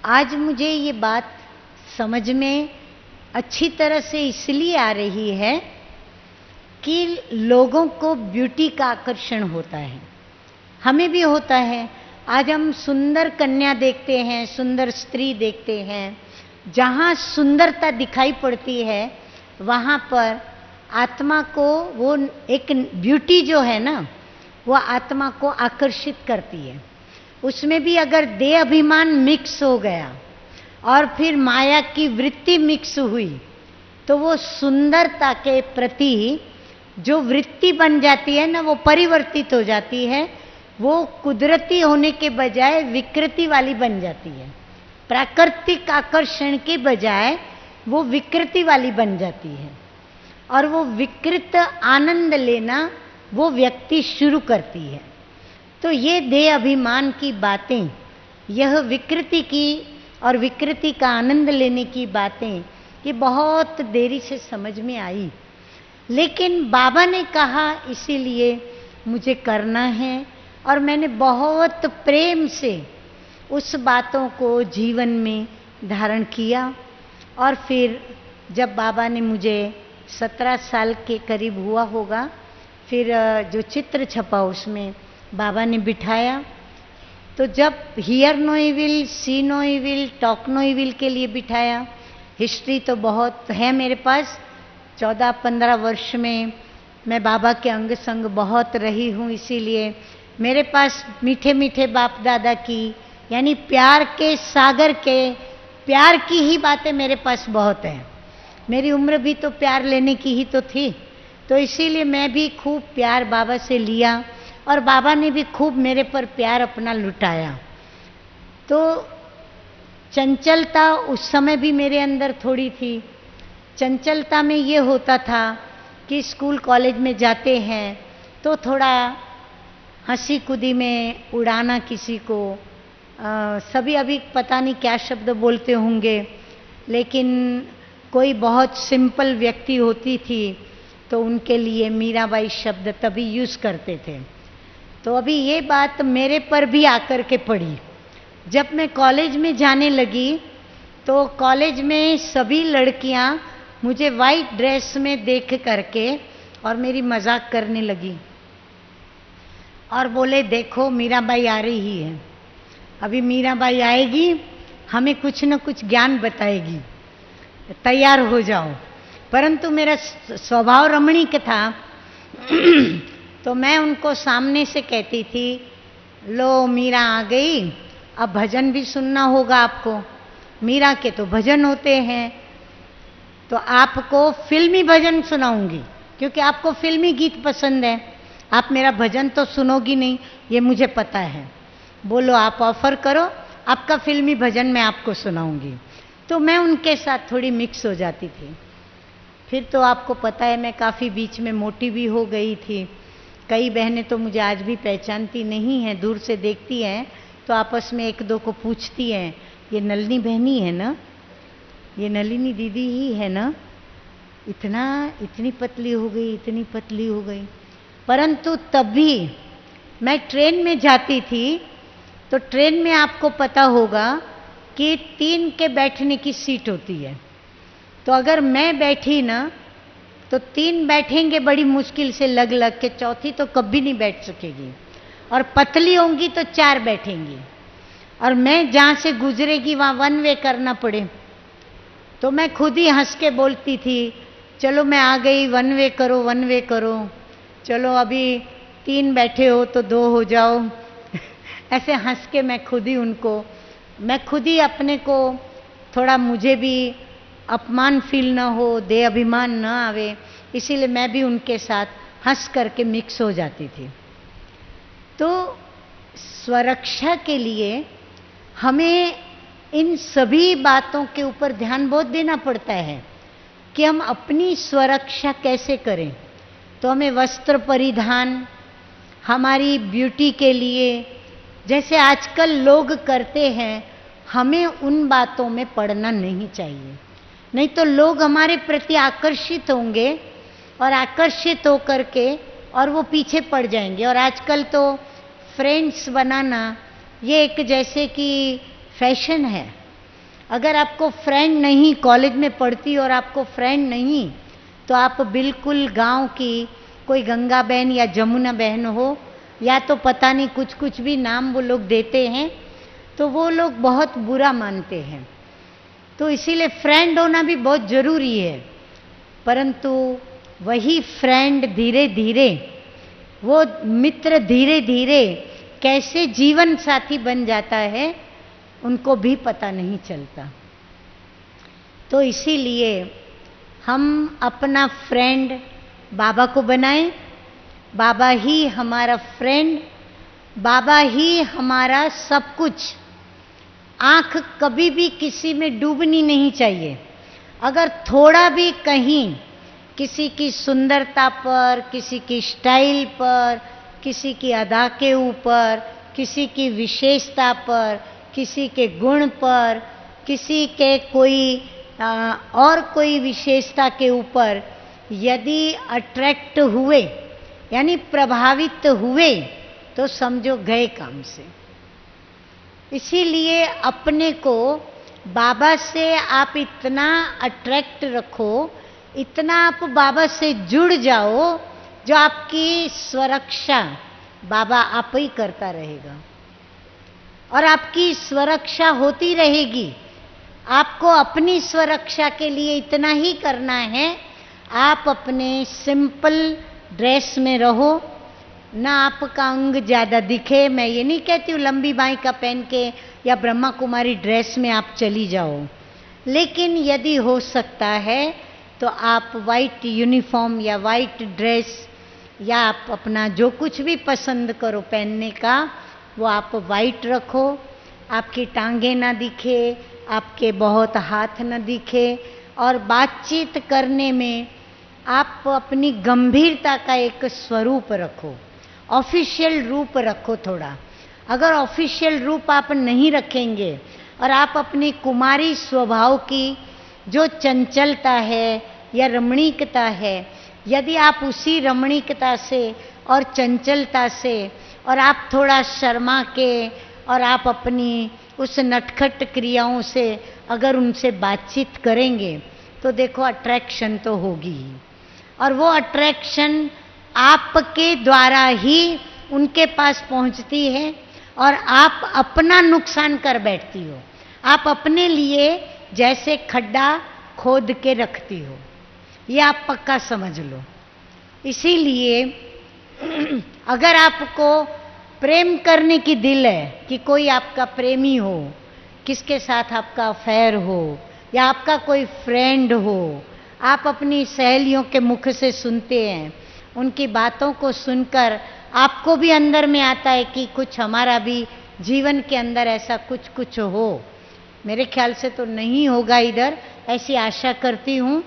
आज मुझे ये बात समझ में अच्छी तरह से इसलिए आ रही है कि लोगों को ब्यूटी का आकर्षण होता है, हमें भी होता है। आज हम सुंदर कन्या देखते हैं, सुंदर स्त्री देखते हैं, जहाँ सुंदरता दिखाई पड़ती है वहाँ पर आत्मा को वो एक ब्यूटी जो है ना वो आत्मा को आकर्षित करती है। उसमें भी अगर देह अभिमान मिक्स हो गया और फिर माया की वृत्ति मिक्स हुई तो वो सुंदरता के प्रति जो वृत्ति बन जाती है ना वो परिवर्तित हो जाती है। वो कुदरती होने के बजाय विकृति वाली बन जाती है। प्राकृतिक आकर्षण के बजाय वो विकृति वाली बन जाती है और वो विकृत आनंद लेना वो व्यक्ति शुरू करती है। तो ये देह अभिमान की बातें, यह विकृति की और विकृति का आनंद लेने की बातें, ये बहुत देरी से समझ में आई। लेकिन बाबा ने कहा इसीलिए मुझे करना है और मैंने बहुत प्रेम से उस बातों को जीवन में धारण किया। और फिर जब बाबा ने मुझे 17 साल के करीब हुआ होगा, फिर जो चित्र छपा उसमें बाबा ने बिठाया। तो जब hear no evil, see no evil, talk no evil के लिए बिठाया। हिस्ट्री तो बहुत है मेरे पास, 14-15 वर्ष में मैं बाबा के अंग संग बहुत रही हूँ, इसीलिए मेरे पास मीठे मीठे बाप दादा की यानी प्यार के सागर के प्यार की ही बातें मेरे पास बहुत है। मेरी उम्र भी तो प्यार लेने की ही तो थी, तो इसीलिए मैं भी खूब प्यार बाबा से लिया और बाबा ने भी खूब मेरे पर प्यार अपना लुटाया। तो चंचलता उस समय भी मेरे अंदर थोड़ी थी। चंचलता में ये होता था कि स्कूल कॉलेज में जाते हैं तो थोड़ा हंसी कुदी में उड़ाना किसी को, सभी अभी पता नहीं क्या शब्द बोलते होंगे, लेकिन कोई बहुत सिंपल व्यक्ति होती थी तो उनके लिए मीराबाई शब्द तभी यूज़ करते थे। तो अभी ये बात मेरे पर भी आकर के पड़ी। जब मैं कॉलेज में जाने लगी तो कॉलेज में सभी लड़कियां मुझे वाइट ड्रेस में देख करके और मेरी मजाक करने लगी और बोले देखो मीराबाई आ रही है, अभी मीराबाई आएगी हमें कुछ न कुछ ज्ञान बताएगी, तैयार हो जाओ। परंतु मेरा स्वभाव रमणीक था तो मैं उनको सामने से कहती थी लो मीरा आ गई, अब भजन भी सुनना होगा आपको। मीरा के तो भजन होते हैं, तो आपको फिल्मी भजन सुनाऊंगी क्योंकि आपको फिल्मी गीत पसंद है। आप मेरा भजन तो सुनोगी नहीं, ये मुझे पता है। बोलो आप ऑफर करो, आपका फिल्मी भजन मैं आपको सुनाऊंगी। तो मैं उनके साथ थोड़ी मिक्स हो जाती थी। फिर तो आपको पता है मैं काफ़ी बीच में मोटी भी हो गई थी। कई बहनें तो मुझे आज भी पहचानती नहीं हैं, दूर से देखती हैं तो आपस में एक दो को पूछती हैं, ये नलिनी बहनी है ना, ये नलिनी दीदी ही है ना, इतनी पतली हो गई, इतनी पतली हो गई। परंतु तभी मैं ट्रेन में जाती थी तो ट्रेन में आपको पता होगा कि 3 के बैठने की सीट होती है। तो अगर मैं बैठी ना तो 3 बैठेंगे बड़ी मुश्किल से लग लग के, चौथी तो कभी नहीं बैठ सकेगी, और पतली होंगी तो 4 बैठेंगी, और मैं जहाँ से गुजरेगी वहाँ 1 वे करना पड़े। तो मैं खुद ही हंस के बोलती थी, चलो मैं आ गई, 1 वे करो, 1 वे करो, चलो अभी 3 बैठे हो तो 2 हो जाओ। ऐसे हंस के मैं खुद ही अपने को थोड़ा, मुझे भी अपमान फील ना हो, दे अभिमान ना आवे, इसीलिए मैं भी उनके साथ हंस करके मिक्स हो जाती थी। तो स्वरक्षा के लिए हमें इन सभी बातों के ऊपर ध्यान बहुत देना पड़ता है कि हम अपनी स्वरक्षा कैसे करें। तो हमें वस्त्र परिधान, हमारी ब्यूटी के लिए जैसे आजकल लोग करते हैं, हमें उन बातों में पड़ना नहीं चाहिए, नहीं तो लोग हमारे प्रति आकर्षित होंगे और आकर्षित होकर के और वो पीछे पड़ जाएंगे। और आजकल तो फ्रेंड्स बनाना ये एक जैसे कि फैशन है। अगर आपको फ्रेंड नहीं, कॉलेज में पढ़ती और आपको फ्रेंड नहीं, तो आप बिल्कुल गांव की कोई गंगा बहन या जमुना बहन हो, या तो पता नहीं कुछ कुछ भी नाम वो लोग देते हैं, तो वो लोग बहुत बुरा मानते हैं। तो इसीलिए फ्रेंड होना भी बहुत ज़रूरी है। परंतु वही फ्रेंड धीरे धीरे, वो मित्र धीरे धीरे कैसे जीवन साथी बन जाता है, उनको भी पता नहीं चलता। तो इसीलिए हम अपना फ्रेंड बाबा को बनाएं। बाबा ही हमारा फ्रेंड, बाबा ही हमारा सब कुछ। आंख कभी भी किसी में डूबनी नहीं चाहिए। अगर थोड़ा भी कहीं किसी की सुंदरता पर, किसी की स्टाइल पर, किसी की अदा के ऊपर, किसी की विशेषता पर, किसी के गुण पर, किसी के और कोई विशेषता के ऊपर यदि अट्रैक्ट हुए यानी प्रभावित हुए, तो समझो गए काम से। इसीलिए अपने को बाबा से आप इतना अट्रैक्ट रखो, इतना आप बाबा से जुड़ जाओ, जो आपकी स्वरक्षा बाबा आप ही करता रहेगा और आपकी स्वरक्षा होती रहेगी। आपको अपनी स्वरक्षा के लिए इतना ही करना है, आप अपने सिंपल ड्रेस में रहो, ना आपका अंग ज़्यादा दिखे। मैं ये नहीं कहती हूँ लंबी बाई का पहन के या ब्रह्मा कुमारी ड्रेस में आप चली जाओ, लेकिन यदि हो सकता है तो आप वाइट यूनिफॉर्म या वाइट ड्रेस, या आप अपना जो कुछ भी पसंद करो पहनने का, वो आप वाइट रखो। आपकी टांगें ना दिखे, आपके बहुत हाथ ना दिखे, और बातचीत करने में आप अपनी गंभीरता का एक स्वरूप रखो, ऑफिशियल रूप रखो थोड़ा। अगर ऑफिशियल रूप आप नहीं रखेंगे और आप अपनी कुमारी स्वभाव की जो चंचलता है या रमणीकता है, यदि आप उसी रमणीकता से और चंचलता से, और आप थोड़ा शर्मा के और आप अपनी उस नटखट क्रियाओं से अगर उनसे बातचीत करेंगे, तो देखो अट्रैक्शन तो होगी ही, और वो अट्रैक्शन आपके द्वारा ही उनके पास पहुंचती है और आप अपना नुकसान कर बैठती हो। आप अपने लिए जैसे खड्डा खोद के रखती हो, ये आप पक्का समझ लो। इसीलिए अगर आपको प्रेम करने की दिल है कि कोई आपका प्रेमी हो, किसके साथ आपका अफेयर हो, या आपका कोई फ्रेंड हो, आप अपनी सहेलियों के मुख से सुनते हैं, उनकी बातों को सुनकर आपको भी अंदर में आता है कि कुछ हमारा भी जीवन के अंदर ऐसा कुछ कुछ हो। मेरे ख्याल से तो नहीं होगा इधर, ऐसी आशा करती हूँ,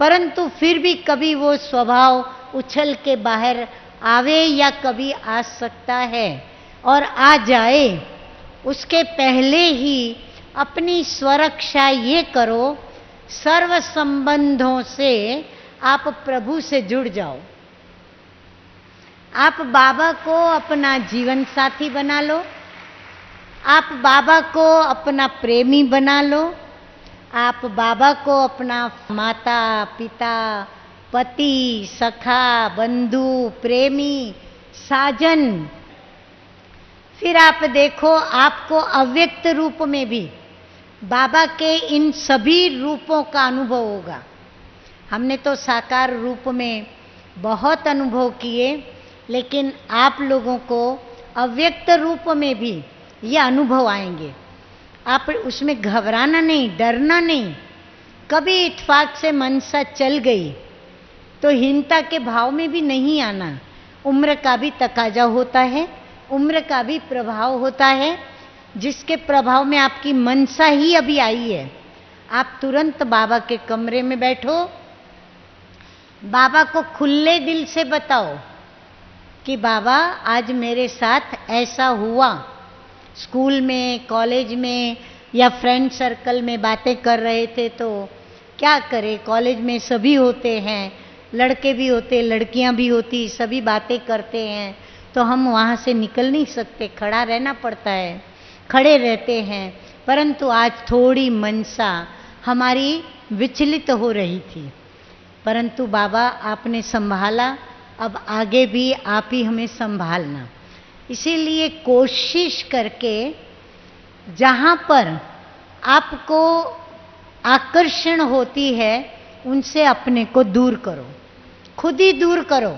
परंतु फिर भी कभी वो स्वभाव उछल के बाहर आवे या कभी आ सकता है, और आ जाए उसके पहले ही अपनी स्वरक्षा ये करो, सर्व संबंधों से आप प्रभु से जुड़ जाओ। आप बाबा को अपना जीवन साथी बना लो, आप बाबा को अपना प्रेमी बना लो, आप बाबा को अपना माता पिता पति सखा बंधु प्रेमी साजन। फिर आप देखो आपको अव्यक्त रूप में भी बाबा के इन सभी रूपों का अनुभव होगा। हमने तो साकार रूप में बहुत अनुभव किए, लेकिन आप लोगों को अव्यक्त रूप में भी ये अनुभव आएंगे। आप उसमें घबराना नहीं, डरना नहीं। कभी इत्फाक से मनसा चल गई तो हीनता के भाव में भी नहीं आना। उम्र का भी तकाजा होता है, उम्र का भी प्रभाव होता है, जिसके प्रभाव में आपकी मनसा ही अभी आई है। आप तुरंत बाबा के कमरे में बैठो, बाबा को खुले दिल से बताओ कि बाबा आज मेरे साथ ऐसा हुआ। स्कूल में, कॉलेज में या फ्रेंड सर्कल में बातें कर रहे थे तो क्या करें, कॉलेज में सभी होते हैं, लड़के भी होते लड़कियां भी होती, सभी बातें करते हैं, तो हम वहाँ से निकल नहीं सकते, खड़ा रहना पड़ता है, खड़े रहते हैं। परंतु आज थोड़ी मनसा हमारी विचलित हो रही थी, परंतु बाबा आपने संभाला, अब आगे भी आप ही हमें संभालना। इसीलिए कोशिश करके जहाँ पर आपको आकर्षण होती है उनसे अपने को दूर करो, खुद ही दूर करो,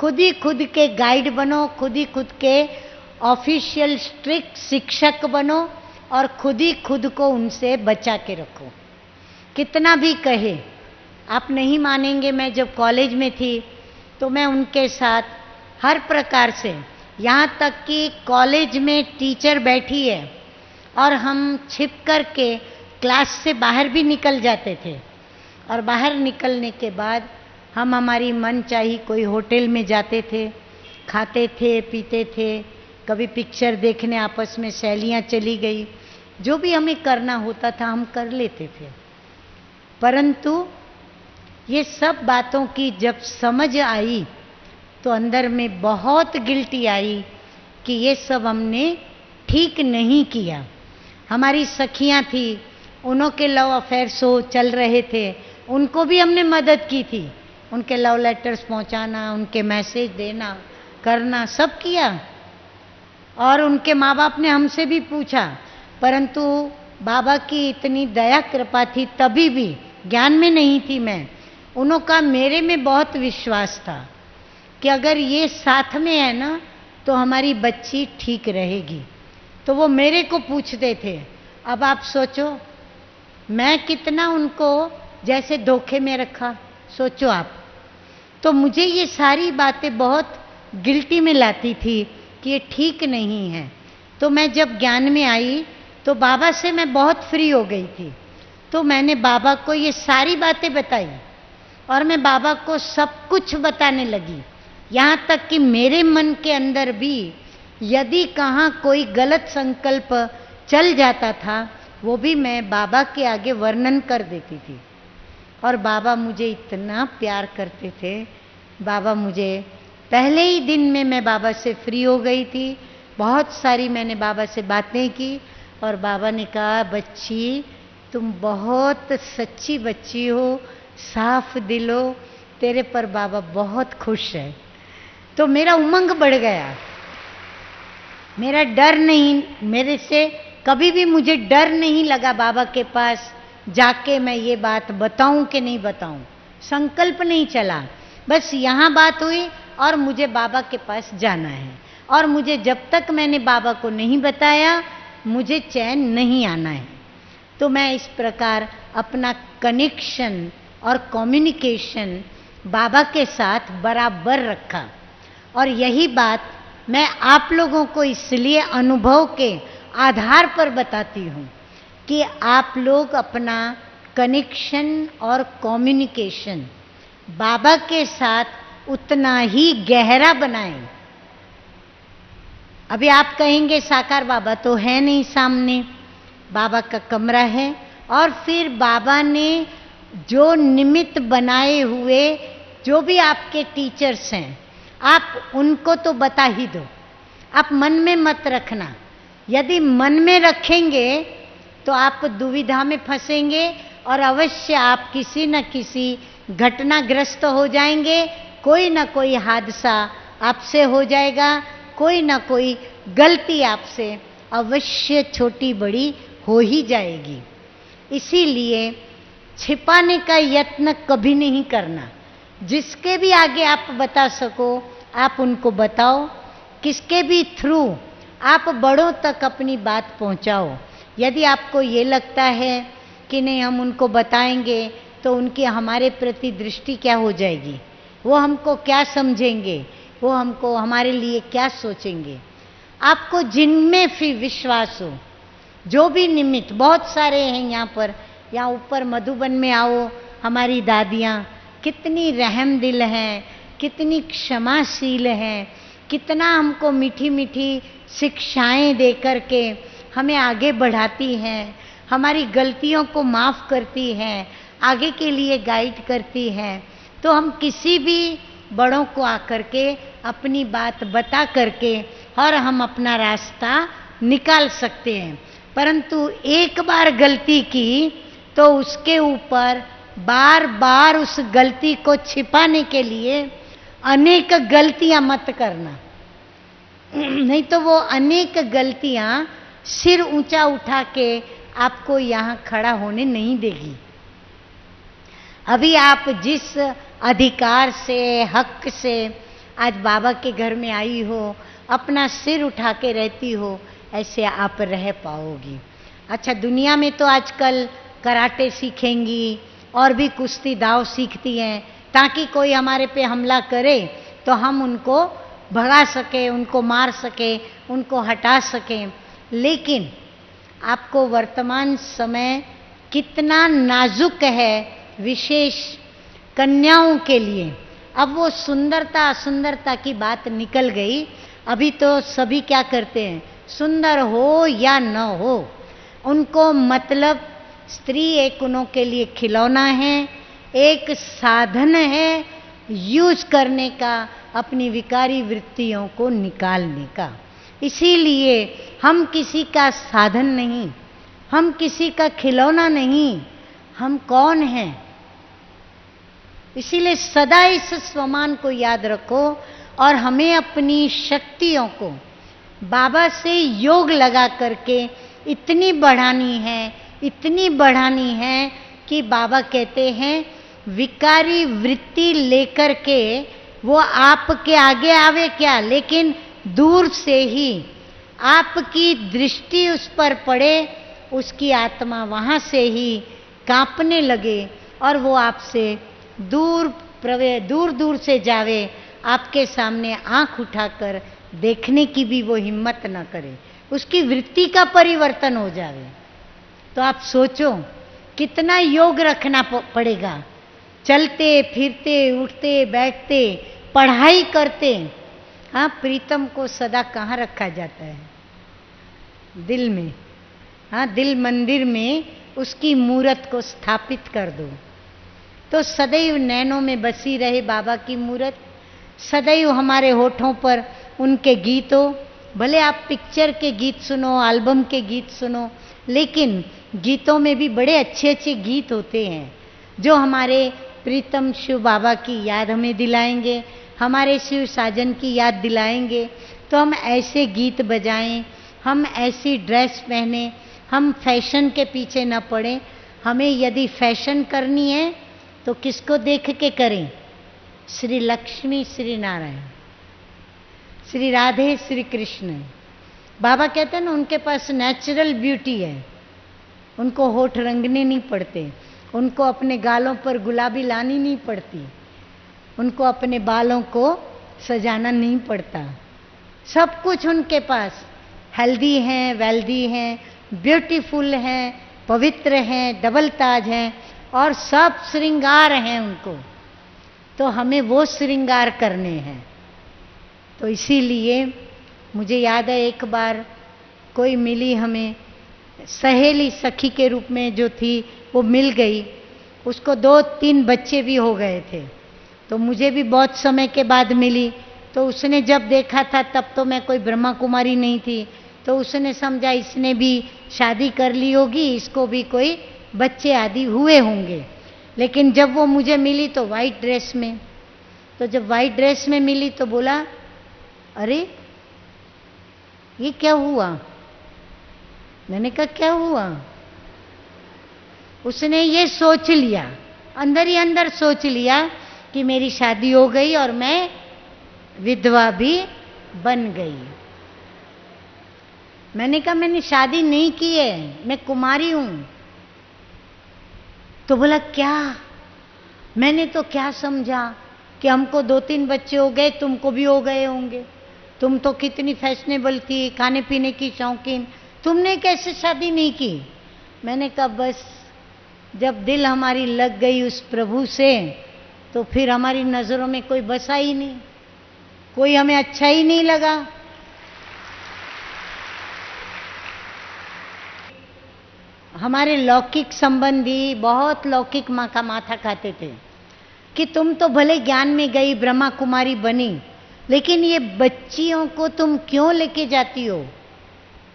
खुद ही खुद के गाइड बनो, खुद ही खुद के ऑफिशियल स्ट्रिक्ट शिक्षक बनो और खुद ही खुद को उनसे बचा के रखो। कितना भी कहे, आप नहीं मानेंगे, मैं जब कॉलेज में थी तो मैं उनके साथ हर प्रकार से, यहाँ तक कि कॉलेज में टीचर बैठी है और हम छिप कर के क्लास से बाहर भी निकल जाते थे, और बाहर निकलने के बाद हम हमारी मनचाही कोई होटल में जाते थे, खाते थे पीते थे, कभी पिक्चर देखने आपस में सहेलियाँ चली गई, जो भी हमें करना होता था हम कर लेते थे। परंतु ये सब बातों की जब समझ आई तो अंदर में बहुत गिल्टी आई कि ये सब हमने ठीक नहीं किया। हमारी सखियां थी, उन्हों के लव अफेयर्स चल रहे थे, उनको भी हमने मदद की थी, उनके लव लेटर्स पहुंचाना, उनके मैसेज देना करना सब किया, और उनके माँ बाप ने हमसे भी पूछा, परंतु बाबा की इतनी दया कृपा थी, तभी भी ज्ञान में नहीं थी मैं, उनका मेरे में बहुत विश्वास था कि अगर ये साथ में है ना तो हमारी बच्ची ठीक रहेगी। तो वो मेरे को पूछते थे। अब आप सोचो मैं कितना उनको जैसे धोखे में रखा, सोचो आप। तो मुझे ये सारी बातें बहुत गिल्टी में लाती थी कि ये ठीक नहीं है। तो मैं जब ज्ञान में आई तो बाबा से मैं बहुत फ्री हो गई थी, तो मैंने बाबा को ये सारी बातें बताई और मैं बाबा को सब कुछ बताने लगी, यहाँ तक कि मेरे मन के अंदर भी यदि कहाँ कोई गलत संकल्प चल जाता था वो भी मैं बाबा के आगे वर्णन कर देती थी। और बाबा मुझे इतना प्यार करते थे। बाबा मुझे पहले ही दिन में मैं बाबा से फ्री हो गई थी, बहुत सारी मैंने बाबा से बातें की और बाबा ने कहा बच्ची तुम बहुत सच्ची बच्ची हो, साफ दिल हो, तेरे पर बाबा बहुत खुश है। तो मेरा उमंग बढ़ गया, मेरा डर नहीं, मेरे से कभी भी मुझे डर नहीं लगा बाबा के पास जाके मैं ये बात बताऊं कि नहीं बताऊं, संकल्प नहीं चला, बस यहाँ बात हुई और मुझे बाबा के पास जाना है, और मुझे जब तक मैंने बाबा को नहीं बताया मुझे चैन नहीं आना है। तो मैं इस प्रकार अपना कनेक्शन और कम्युनिकेशन बाबा के साथ बराबर रखा, और यही बात मैं आप लोगों को इसलिए अनुभव के आधार पर बताती हूँ कि आप लोग अपना कनेक्शन और कम्युनिकेशन बाबा के साथ उतना ही गहरा बनाएं। अभी आप कहेंगे साकार बाबा तो है नहीं सामने, बाबा का कमरा है, और फिर बाबा ने जो निमित्त बनाए हुए जो भी आपके टीचर्स हैं, आप उनको तो बता ही दो, आप मन में मत रखना। यदि मन में रखेंगे तो आप दुविधा में फंसेंगे और अवश्य आप किसी न किसी घटनाग्रस्त हो जाएंगे, कोई न कोई हादसा आपसे हो जाएगा, कोई न कोई गलती आपसे अवश्य छोटी बड़ी हो ही जाएगी। इसीलिए छिपाने का यत्न कभी नहीं करना। जिसके भी आगे आप बता सको आप उनको बताओ, किसके भी थ्रू आप बड़ों तक अपनी बात पहुंचाओ। यदि आपको ये लगता है कि नहीं हम उनको बताएंगे तो उनकी हमारे प्रति दृष्टि क्या हो जाएगी, वो हमको क्या समझेंगे, वो हमको हमारे लिए क्या सोचेंगे। आपको जिनमें भी विश्वास हो, जो भी निमित्त, बहुत सारे हैं यहाँ पर, यहाँ ऊपर मधुबन में आओ, हमारी दादियाँ कितनी रहम दिल हैं, कितनी क्षमाशील हैं, कितना हमको मीठी मीठी शिक्षाएं दे कर के हमें आगे बढ़ाती हैं, हमारी गलतियों को माफ़ करती हैं, आगे के लिए गाइड करती हैं। तो हम किसी भी बड़ों को आकर के अपनी बात बता करके और हम अपना रास्ता निकाल सकते हैं। परंतु एक बार गलती की तो उसके ऊपर बार बार उस गलती को छिपाने के लिए अनेक गलतियां मत करना, नहीं तो वो अनेक गलतियां सिर ऊंचा उठा के आपको यहाँ खड़ा होने नहीं देगी। अभी आप जिस अधिकार से, हक से आज बाबा के घर में आई हो, अपना सिर उठा के रहती हो, ऐसे आप रह पाओगी। अच्छा, दुनिया में तो आजकल कराटे सीखेंगी और भी कुश्ती दाव सीखती हैं, ताकि कोई हमारे पे हमला करे तो हम उनको भगा सके, उनको मार सके, उनको हटा सकें। लेकिन आपको वर्तमान समय कितना नाजुक है, विशेष कन्याओं के लिए। अब वो सुंदरता असुंदरता की बात निकल गई। अभी तो सभी क्या करते हैं, सुंदर हो या न हो, उनको मतलब स्त्री एक उनों के लिए खिलौना है, एक साधन है यूज करने का, अपनी विकारी वृत्तियों को निकालने का। इसीलिए हम किसी का साधन नहीं, हम किसी का खिलौना नहीं, हम कौन हैं। इसीलिए सदा इस स्वमान को याद रखो और हमें अपनी शक्तियों को बाबा से योग लगा करके इतनी बढ़ानी है, इतनी बढ़ानी है कि बाबा कहते हैं विकारी वृत्ति लेकर के वो आपके आगे आवे क्या, लेकिन दूर से ही आपकी दृष्टि उस पर पड़े, उसकी आत्मा वहाँ से ही कांपने लगे और वो आपसे दूर दूर से जावे, आपके सामने आंख उठाकर देखने की भी वो हिम्मत न करे, उसकी वृत्ति का परिवर्तन हो जावे। तो आप सोचो कितना योग रखना पड़ेगा, चलते फिरते उठते बैठते पढ़ाई करते। हाँ, प्रीतम को सदा कहाँ रखा जाता है, दिल में। हाँ, दिल मंदिर में उसकी मूरत को स्थापित कर दो तो सदैव नैनों में बसी रहे बाबा की मूरत, सदैव हमारे होठों पर उनके गीत हो। भले आप पिक्चर के गीत सुनो, एल्बम के गीत सुनो, लेकिन गीतों में भी बड़े अच्छे अच्छे गीत होते हैं जो हमारे प्रीतम शिव बाबा की याद हमें दिलाएंगे, हमारे शिव साजन की याद दिलाएंगे। तो हम ऐसे गीत बजाएं, हम ऐसी ड्रेस पहने, हम फैशन के पीछे न पड़े। हमें यदि फैशन करनी है तो किसको देख के करें, श्री लक्ष्मी, श्री नारायण, श्री राधे, श्री कृष्ण। बाबा कहते हैं ना, उनके पास नेचुरल ब्यूटी है, उनको होठ रंगने नहीं पड़ते, उनको अपने गालों पर गुलाबी लानी नहीं पड़ती, उनको अपने बालों को सजाना नहीं पड़ता। सब कुछ उनके पास, हेल्दी हैं, वेल्दी हैं, ब्यूटीफुल हैं, पवित्र हैं, डबल ताज हैं और सब श्रृंगार हैं उनको। तो हमें वो श्रृंगार करने हैं। तो इसीलिए मुझे याद है एक बार कोई मिली हमें, सहेली सखी के रूप में जो थी वो मिल गई, उसको 2-3 बच्चे भी हो गए थे। तो मुझे भी बहुत समय के बाद मिली, तो उसने जब देखा था तब तो मैं कोई ब्रह्मा कुमारी नहीं थी, तो उसने समझा इसने भी शादी कर ली होगी, इसको भी कोई बच्चे आदि हुए होंगे। लेकिन जब वो मुझे मिली तो वाइट ड्रेस में, तो जब वाइट ड्रेस में मिली तो बोला, अरे ये क्या हुआ? मैंने कहा क्या हुआ? उसने ये सोच लिया, अंदर ही अंदर सोच लिया कि मेरी शादी हो गई और मैं विधवा भी बन गई। मैंने कहा मैंने शादी नहीं की है, मैं कुमारी हूं। तो बोला क्या? मैंने तो क्या समझा कि हमको 2-3 बच्चे हो गए, तुमको भी हो गए होंगे, तुम तो कितनी फैशनेबल थी, खाने पीने की शौकीन, तुमने कैसे शादी नहीं की? मैंने कहा बस जब दिल हमारी लग गई उस प्रभु से तो फिर हमारी नजरों में कोई बसा ही नहीं, कोई हमें अच्छा ही नहीं लगा। हमारे लौकिक संबंधी बहुत लौकिक माँ का माथा खाते थे कि तुम तो भले ज्ञान में गई, ब्रह्मा कुमारी बनी, लेकिन ये बच्चियों को तुम क्यों लेके जाती हो,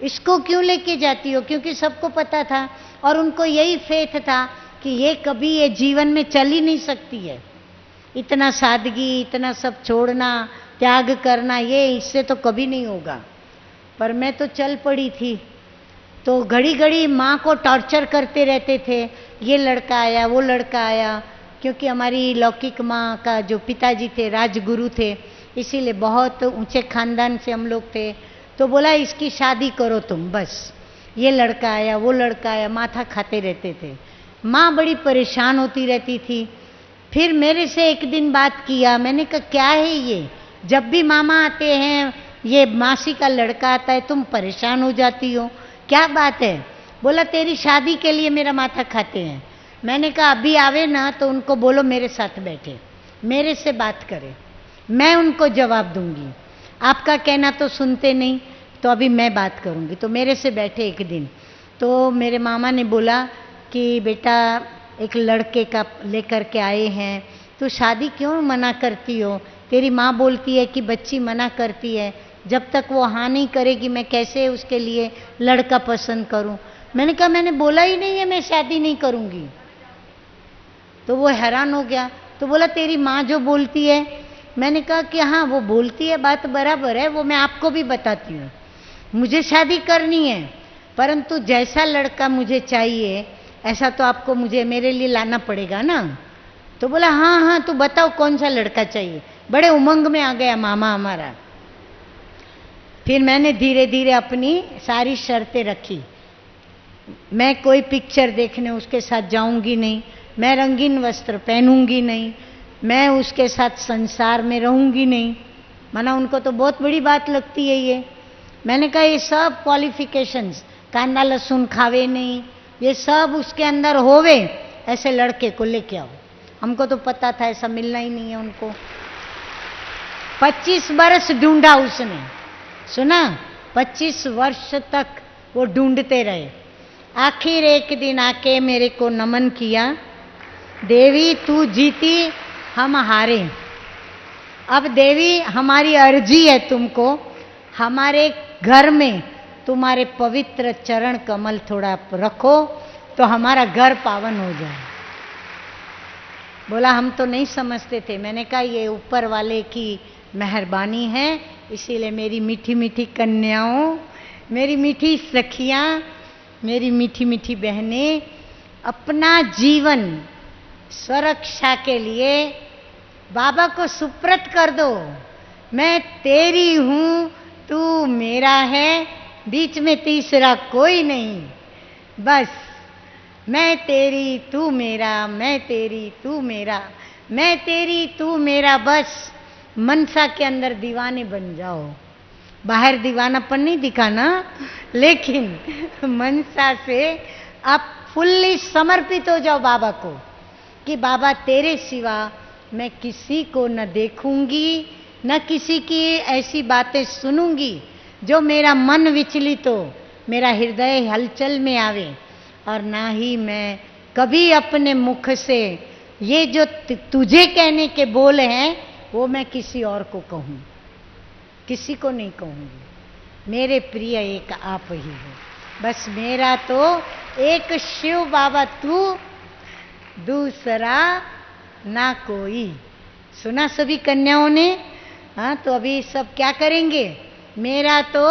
इसको क्यों लेके जाती हो? क्योंकि सबको पता था और उनको यही फेथ था कि ये कभी ये जीवन में चल ही नहीं सकती है, इतना सादगी, इतना सब छोड़ना, त्याग करना, ये इससे तो कभी नहीं होगा। पर मैं तो चल पड़ी थी। तो घड़ी घड़ी माँ को टॉर्चर करते रहते थे, ये लड़का आया, वो लड़का आया, क्योंकि हमारी लौकिक माँ का जो पिताजी थे राजगुरु थे, इसीलिए बहुत ऊंचे खानदान से हम लोग थे। तो बोला इसकी शादी करो तुम, बस ये लड़का आया, वो लड़का आया, माथा खाते रहते थे। माँ बड़ी परेशान होती रहती थी। फिर मेरे से एक दिन बात किया, मैंने कहा क्या है ये, जब भी मामा आते हैं, ये मासी का लड़का आता है, तुम परेशान हो जाती हो, क्या बात है? बोला तेरी शादी के लिए मेरा माथा खाते हैं। मैंने कहा अभी आवे ना तो उनको बोलो मेरे साथ बैठे, मेरे से बात करें, मैं उनको जवाब दूंगी, आपका कहना तो सुनते नहीं, तो अभी मैं बात करूंगी। तो मेरे से बैठे एक दिन, तो मेरे मामा ने बोला कि बेटा एक लड़के का लेकर के आए हैं, तो शादी क्यों मना करती हो? तेरी माँ बोलती है कि बच्ची मना करती है, जब तक वो हाँ नहीं करेगी मैं कैसे उसके लिए लड़का पसंद करूं? मैंने कहा मैंने बोला ही नहीं है मैं शादी नहीं करूंगी। तो वो हैरान हो गया, तो बोला तेरी माँ जो बोलती है। मैंने कहा कि हाँ वो बोलती है, बात बराबर है, वो मैं आपको भी बताती हूँ, मुझे शादी करनी है, परंतु जैसा लड़का मुझे चाहिए ऐसा तो आपको मुझे मेरे लिए लाना पड़ेगा ना। तो बोला हाँ हाँ तो बताओ कौन सा लड़का चाहिए। बड़े उमंग में आ गया मामा हमारा। फिर मैंने धीरे धीरे अपनी सारी शर्तें रखी, मैं कोई पिक्चर देखने उसके साथ जाऊंगी नहीं, मैं रंगीन वस्त्र पहनूंगी नहीं, मैं उसके साथ संसार में रहूंगी नहीं। माना उनको तो बहुत बड़ी बात लगती है ये। मैंने कहा ये सब क्वालिफिकेशंस, कांदा लहसुन खावे नहीं, ये सब उसके अंदर होवे, ऐसे लड़के को लेके आओ। हमको तो पता था ऐसा मिलना ही नहीं है उनको। 25 बरस ढूंढा उसने, सुना, 25 वर्ष तक वो ढूंढते रहे। आखिर एक दिन आके मेरे को नमन किया, देवी तू जीती हम हारे, अब देवी हमारी अर्जी है तुमको, हमारे घर में तुम्हारे पवित्र चरण कमल थोड़ा रखो तो हमारा घर पावन हो जाए। बोला हम तो नहीं समझते थे। मैंने कहा ये ऊपर वाले की मेहरबानी है, इसीलिए मेरी मीठी मीठी कन्याओं, मेरी मीठी सखियां, मेरी मीठी मीठी बहनें, अपना जीवन स्वरक्षा के लिए बाबा को सुप्रत कर दो। मैं तेरी हूं, तू मेरा है, बीच में तीसरा कोई नहीं, बस मैं तेरी तू मेरा, मैं तेरी तू मेरा, मैं तेरी तू मेरा, बस मनसा के अंदर दीवाने बन जाओ। बाहर दीवानापन नहीं दिखाना, लेकिन मनसा से आप फुल्ली समर्पित हो जाओ बाबा को कि बाबा तेरे सिवा मैं किसी को न देखूंगी, न किसी की ऐसी बातें सुनूंगी जो मेरा मन विचलित हो, मेरा हृदय हलचल में आवे, और ना ही मैं कभी अपने मुख से ये जो तुझे कहने के बोल हैं वो मैं किसी और को कहूं, किसी को नहीं कहूंगी। मेरे प्रिय एक आप ही हो, बस मेरा तो एक शिव बाबा तू, दूसरा ना कोई। सुना सभी कन्याओं ने? हाँ, तो अभी सब क्या करेंगे? मेरा तो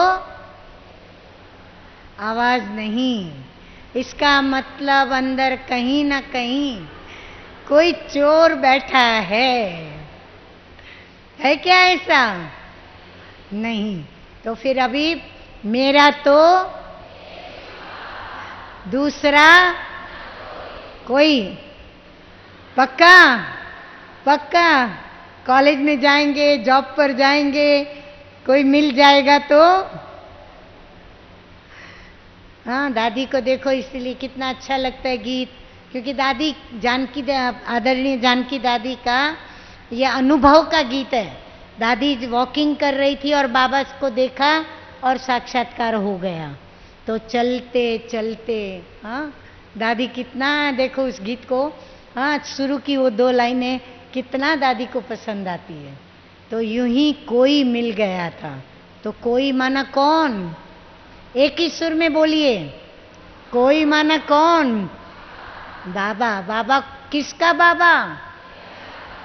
आवाज नहीं, इसका मतलब अंदर कहीं ना कहीं कोई चोर बैठा है क्या ऐसा? नहीं। तो फिर अभी मेरा तो दूसरा कोई। पक्का? पक्का? कॉलेज में जाएंगे, जॉब पर जाएंगे, कोई मिल जाएगा तो? हाँ, दादी को देखो, इसलिए कितना अच्छा लगता है गीत, क्योंकि दादी जानकी, आदरणीय जानकी दादी का यह अनुभव का गीत है। दादी वॉकिंग कर रही थी और बाबा को देखा और साक्षात्कार हो गया। तो चलते चलते, हाँ, दादी कितना, देखो उस गीत को, हाँ, शुरू की वो 2 लाइनें कितना दादी को पसंद आती है। तो यूं ही कोई मिल गया था। तो कोई माना कौन? एक ही सुर में बोलिए, कोई माना कौन? बाबा। बाबा किसका बाबा?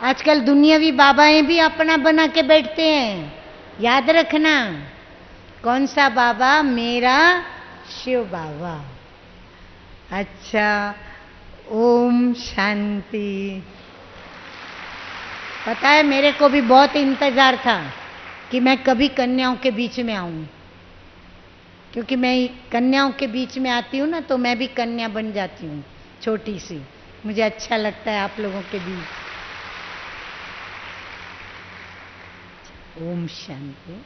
आजकल दुनियावी बाबाएं भी अपना बना के बैठते हैं, याद रखना। कौन सा बाबा? मेरा शिव बाबा। अच्छा, ओम शांति। पता है, मेरे को भी बहुत इंतजार था कि मैं कभी कन्याओं के बीच में आऊं, क्योंकि मैं कन्याओं के बीच में आती हूँ ना, तो मैं भी कन्या बन जाती हूँ, छोटी सी। मुझे अच्छा लगता है आप लोगों के बीच। ओम शांति।